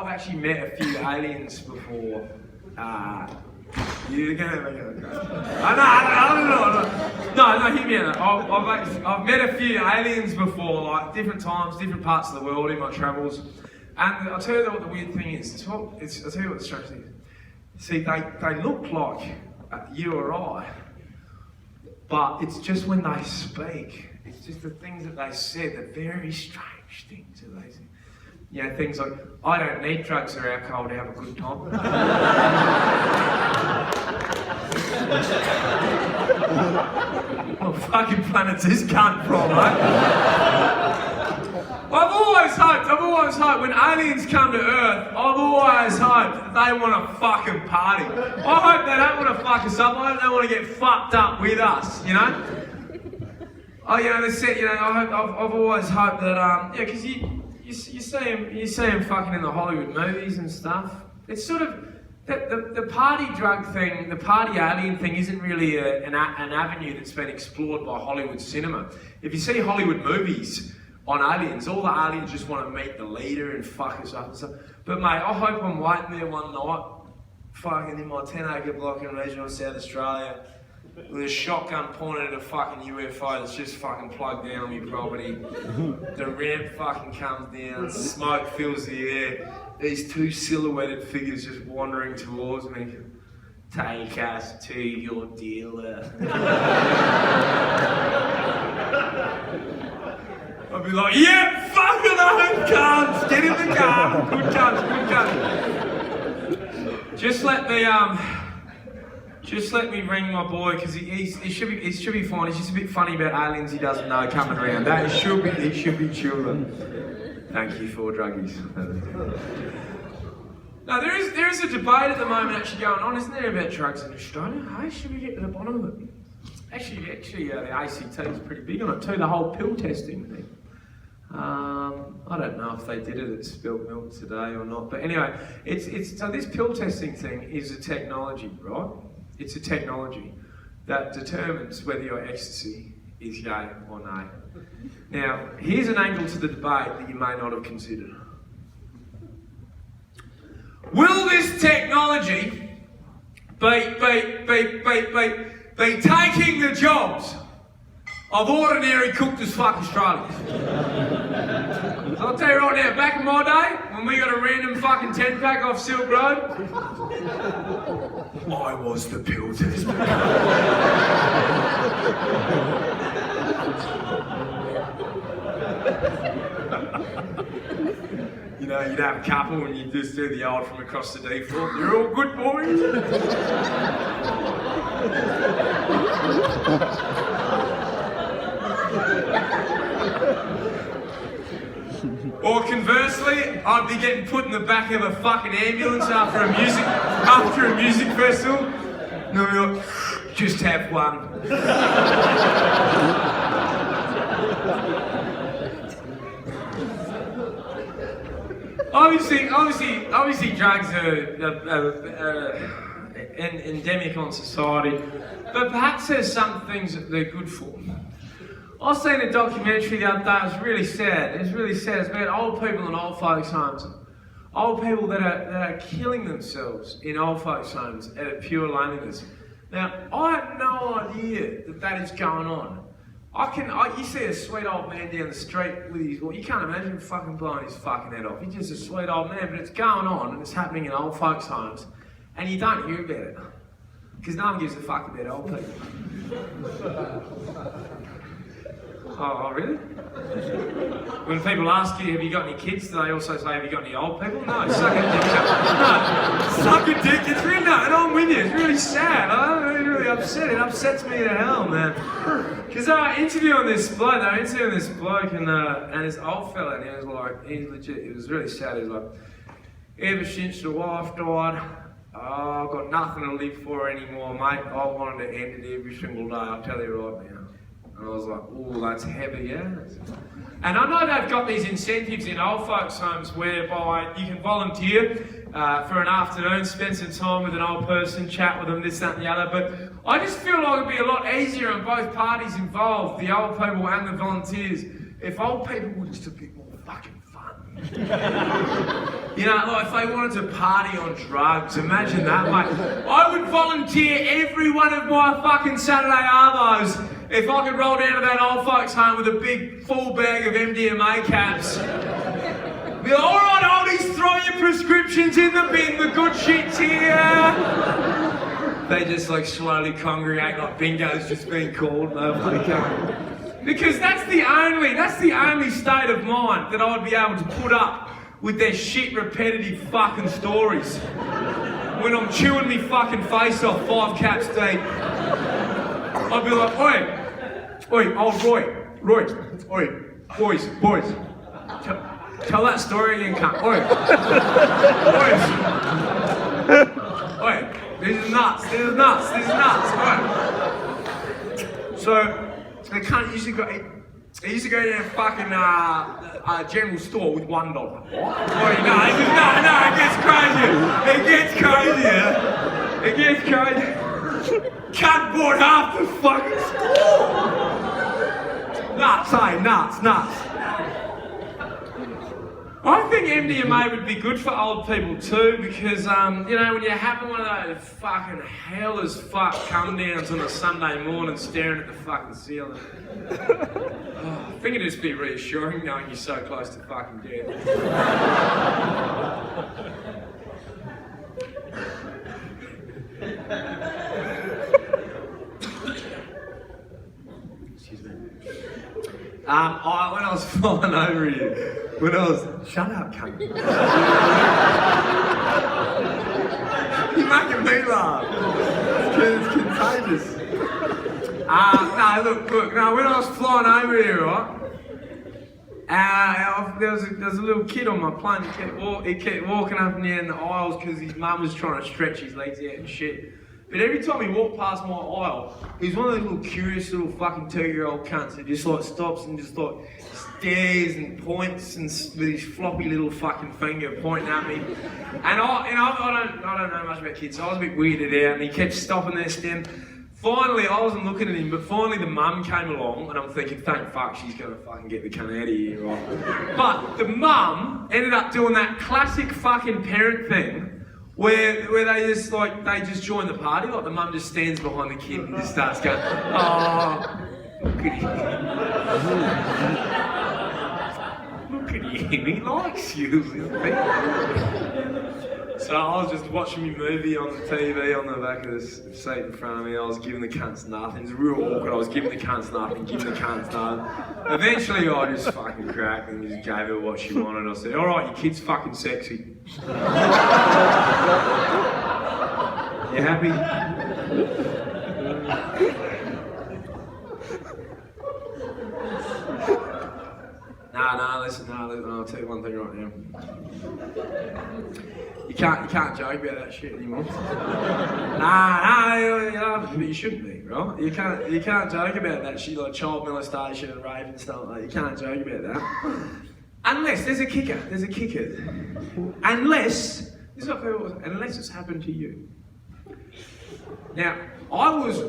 actually met a few aliens before. You're going to make it crazy. No, hear me out. I've met a few aliens before, like different times, different parts of the world in my travels. And I'll tell you what the weird thing is. I'll tell you what the strange thing is. See, they look like you or I. But it's just when they speak, it's just the things that they said, the very strange things that they say. You know, things like, I don't need drugs or alcohol to have a good time. What fucking planet's this cunt from, mate? I've always hoped when aliens come to Earth, I've always hoped that they want to fucking party. I hope they don't want to fuck us up. I hope they want to get fucked up with us, you know? Oh, you know, they said, you know, I've always hoped that, yeah, because you see them fucking in the Hollywood movies and stuff. It's sort of, the party drug thing, the party alien thing isn't really an avenue that's been explored by Hollywood cinema. If you see Hollywood movies on aliens, all the aliens just want to meet the leader and fuck us up and stuff. But mate, I hope I'm waiting there one night, fucking in my 10-acre block in regional South Australia, with a shotgun pointed at a fucking UFO that's just fucking plugged down on my property. The ramp fucking comes down, smoke fills the air, these two silhouetted figures just wandering towards me. Take us to your dealer. I'd be like, yeah, fucking home, cunts! Get in the car! Good cunts, good cunts. Just let me ring my boy, because he should be fine. He's just a bit funny about aliens he doesn't know coming around. He should be children. Thank you for druggies. No, there is a debate at the moment actually going on, isn't there, about drugs in Australia? Hey, should we get to the bottom of it? Actually, the ACT is pretty big on it too, the whole pill testing thing. I don't know if they did it at Spilt Milk today or not, but anyway, so this pill testing thing is a technology, right? It's a technology that determines whether your ecstasy is yay or nay. Now, here's an angle to the debate that you may not have considered. Will this technology be taking the jobs of ordinary cooked as fuck Australians? So I'll tell you right now, back in my day, when we got a random fucking 10-pack off Silk Road, I was the pill test. You know, you'd have a couple and you'd just do the old from across the D4. You're all good boys. Or conversely, I'd be getting put in the back of a fucking ambulance after a music festival. And I'd be like, just have one. Obviously, drugs are endemic on society, but perhaps there's some things that they're good for. I was seeing a documentary the other day. It was really sad. It's about old people in old folks' homes. Old people that are killing themselves in old folks' homes out of pure loneliness. Now, I had no idea that is going on. You see a sweet old man down the street with his, you can't imagine fucking blowing his fucking head off. He's just a sweet old man, but it's going on and it's happening in old folks' homes, and you don't hear about it because no one gives a fuck about old people. Oh, really? When people ask you, have you got any kids, do they also say, have you got any old people? No, suck a dick. No, suck a dick. It's really not, and I'm with you. It's really sad. I'm really upset. It upsets me to hell, man. Because they were interviewing this bloke, and this old fella, and he was like, he's legit, it was really sad. He was like, ever since the wife died, I've got nothing to live for anymore, mate. I wanted to end it every single day, I'll tell you right now. And I was like, oh, that's heavy, yeah? And I know they've got these incentives in old folks' homes whereby you can volunteer for an afternoon, spend some time with an old person, chat with them, this, that and the other. But I just feel like it'd be a lot easier on both parties involved, the old people and the volunteers, if old people were just a bit more fucking fun. You know, like if they wanted to party on drugs, imagine that, mate. I would volunteer every one of my fucking Saturday arvos if I could roll down to that old folks' home with a big full bag of MDMA caps. Be like, alright oldies, throw your prescriptions in the bin, the good shit's here. They just like slowly congregate like bingo's just been called. Because that's the only state of mind that I'd be able to put up with their shit repetitive fucking stories. When I'm chewing me fucking face off 5 caps deep. I'd be like, oi, old Roy, oi, boys, tell that story again, cunt, oi, this is nuts, oi. So, the cunt used to go to a fucking general store with $1. What? Oi, no, it gets crazy. Cunt bought half the fucking store! Nuts. I think MDMA would be good for old people too, because, you know, when you're having one of those fucking hell as fuck come-downs on a Sunday morning staring at the fucking ceiling. I think it'd just be reassuring knowing you're so close to fucking death. When I was flying over here, shut up, cunt. You're making me laugh. It's contagious. When I was flying over here, right, there was a little kid on my plane. He kept walking up and down the aisles because his mum was trying to stretch his legs out and shit. But every time he walked past my aisle, he's one of those little curious little fucking 2-year-old cunts that just like stops and just like stares and points and with his floppy little fucking finger pointing at me. And I don't know much about kids, so I was a bit weirded out, and he kept stopping there, staring. Finally, I wasn't looking at him, but finally the mum came along, and I'm thinking, thank fuck, she's gonna fucking get the cunt out of here, right? But the mum ended up doing that classic fucking parent thing. Where they just join the party, like the mum just stands behind the kid and just starts going, oh, look at at him, he likes you. So I was just watching my movie on the TV on the back of the seat in front of me. I was giving the cunts nothing. It was real awkward. I was giving the cunts nothing, giving the cunts nothing. Eventually I just fucking cracked and just gave her what she wanted. I said, alright, your kid's fucking sexy. You happy? Listen, I'll tell you one thing right now. You can't joke about that shit anymore. But you shouldn't be, right? You can't joke about that shit like child molestation and rape and stuff like that. You can't joke about that. Unless, there's a kicker. Unless it's happened to you. Now, I was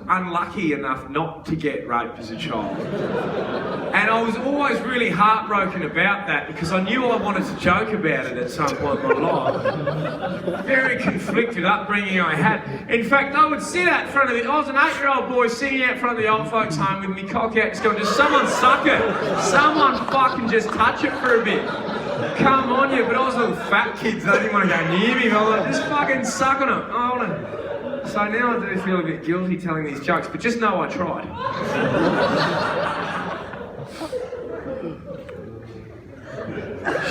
unlucky enough not to get raped as a child. And I was always really heartbroken about that because I knew I wanted to joke about it at some point in my life. Very conflicted upbringing I had. In fact, I would sit out in front of I was an 8-year-old boy sitting out in front of the old folks' home with me cock out just going, just someone suck it. Someone fucking just touch it for a bit. Come on, you. But I was little fat kids, they didn't want to go near me. I was like, just fucking suck on it. So now I do feel a bit guilty telling these jokes, but just know I tried.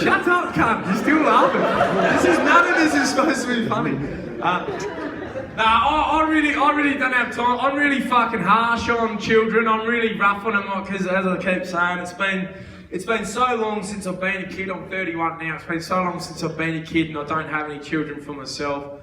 Shut up, cunt. You're still laughing. None of this is supposed to be funny. I really don't have time. I'm really fucking harsh on children. I'm really rough on them because, as I keep saying, it's been so long since I've been a kid. I'm 31 now. It's been so long since I've been a kid, and I don't have any children for myself.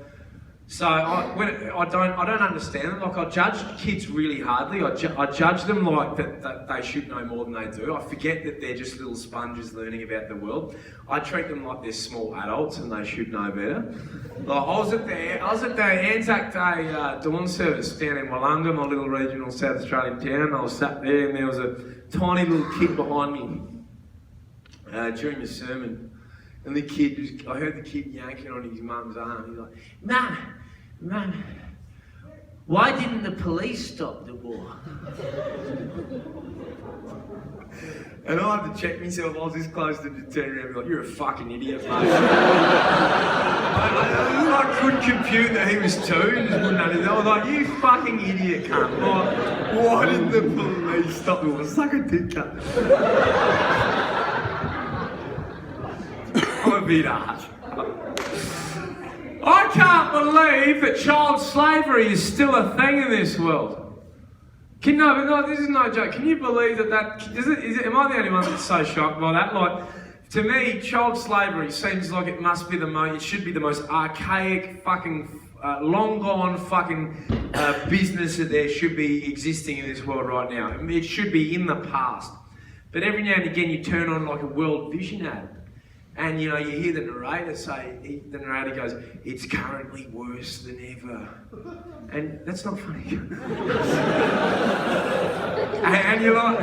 So I don't understand them. Like, I judge kids really hardly. I judge them like that they should know more than they do. I forget that they're just little sponges learning about the world. I treat them like they're small adults and they should know better. Like, I was at the Anzac Day dawn service down in Wollonga, my little regional South Australian town. I was sat there and there was a tiny little kid behind me during the sermon. And the kid, I heard the kid yanking on his mum's arm. He's like, Mum, why didn't the police stop the war? And I had to check myself. I was this close to turn around and be like, you're a fucking idiot, mate. I couldn't compute that he was 2 and just wouldn't understand. I was like, you fucking idiot, cunt. Why didn't the police stop the war? Suck a dick, cunt. I'm a bit harsh. I can't believe that child slavery is still a thing in this world. This is no joke. Can you believe that am I the only one that's so shocked by that? Like, to me, child slavery seems like it should be the most archaic, fucking, long gone fucking business that there should be existing in this world right now. I mean, it should be in the past. But every now and again you turn on like a World Vision ad. And you hear the narrator goes, it's currently worse than ever. And that's not funny. and you're like,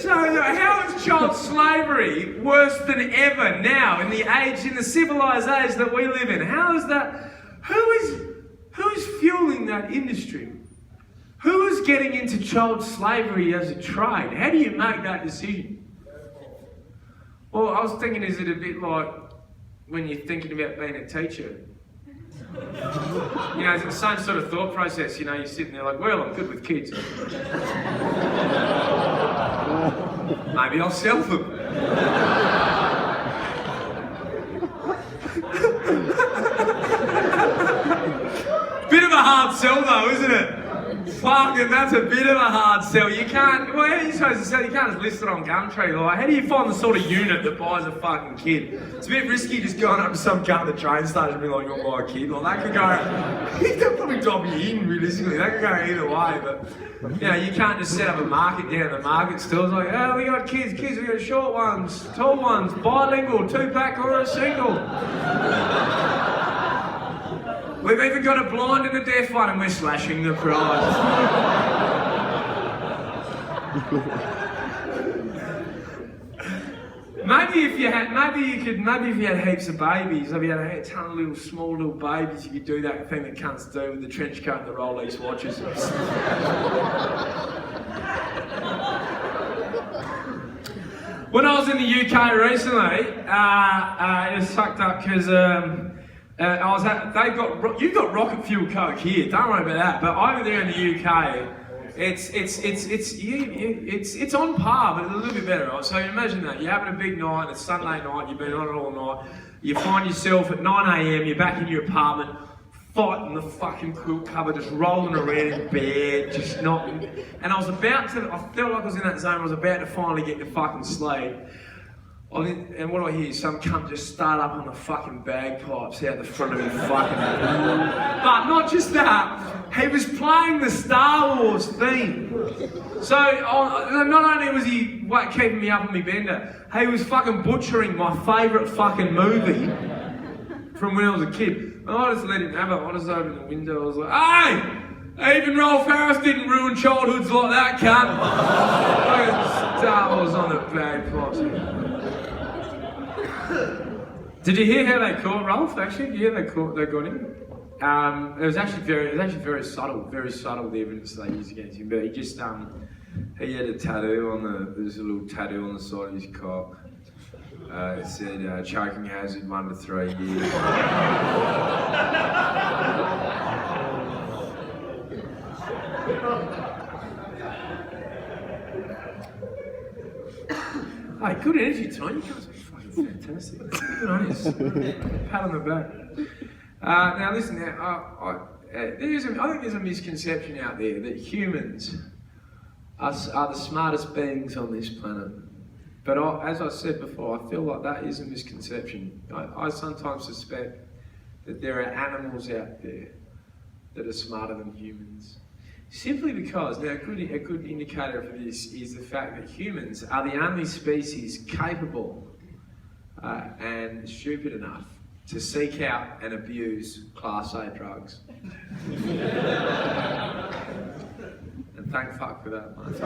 so how is child slavery worse than ever now in the civilized age that we live in? How is that? Who is fueling that industry? Who is getting into child slavery as a trade? How do you make that decision? Well, I was thinking, is it a bit like when you're thinking about being a teacher? It's the same sort of thought process. You're sitting there like, well, I'm good with kids. Maybe I'll sell them. Bit of a hard sell though, isn't it? Fucking, that's a bit of a hard sell. You can't, how are you supposed to sell? You can't just list it on Gumtree. Like, how do you find the sort of unit that buys a fucking kid? It's a bit risky just going up to some cunt at the train station and being like, you'll buy a kid. Like, that could go, they'll probably drop you in, realistically. That could go either way, but, you can't just set up a market down at the market stores like, oh, we got kids, we got short ones, tall ones, bilingual, 2-pack or a single. We've even got a blind and a deaf one and we're slashing the price. Maybe if you had heaps of babies, if you had a ton of small little babies, you could do that thing that cunts do with the trench coat and the Rolex watches. When I was in the UK recently, it was fucked up because you've got rocket fuel coke here. Don't worry about that. But over there in the UK, it's on par, but it's a little bit better, right? So imagine that you're having a big night. It's Sunday night. You've been on it all night. You find yourself at 9 a.m. You're back in your apartment, fighting the fucking quilt cover, just rolling around in bed, just not. And I felt like I was in that zone. I was about to finally get to fucking sleep. And what do I hear? Some cunt just start up on the fucking bagpipes out the front of his fucking head. But not just that, he was playing the Star Wars theme. So not only was he keeping me up on my bender, he was fucking butchering my favourite fucking movie from when I was a kid. And I just let him have it. I just opened the window. I was like, hey! Even Rolf Harris didn't ruin childhoods like that, cunt. Star Wars on the bagpipes. Did you hear how they caught Rolf? Actually, did you hear they got him? It was actually very subtle the evidence they used against him. But he just he had a tattoo on there's a little tattoo on the side of his cock. It said choking hazard 1 to 3 years. Hey, good energy tonight. You guys are fucking fantastic. Good on you. Pat on the back. Now listen. I think there's a misconception out there that humans are the smartest beings on this planet. But as I said before, I feel like that is a misconception. I sometimes suspect that there are animals out there that are smarter than humans. Simply because, now a good indicator for this is the fact that humans are the only species capable and stupid enough to seek out and abuse Class A drugs. And thank fuck for that, mate.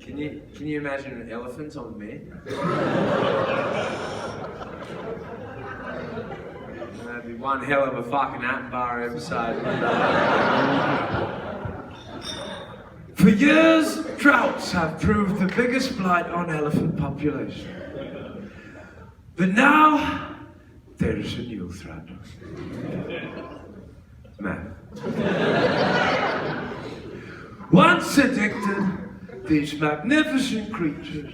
Can you imagine an elephant on men? That'd be one hell of a fucking Attenborough episode. For years, droughts have proved the biggest blight on elephant population. But now, there is a new threat. Man. Once addicted, these magnificent creatures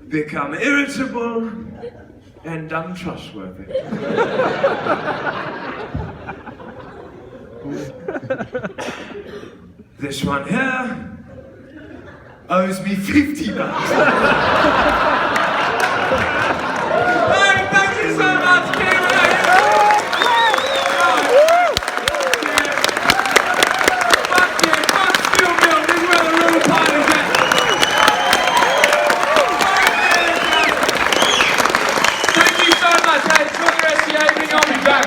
become irritable and untrustworthy. This one here owes me $50. Hey, thank you so much, Canberra. Fuck Steel Mill, this is where the real party's at. Thank you so much, hey, enjoy the rest of the evening, I'll be back.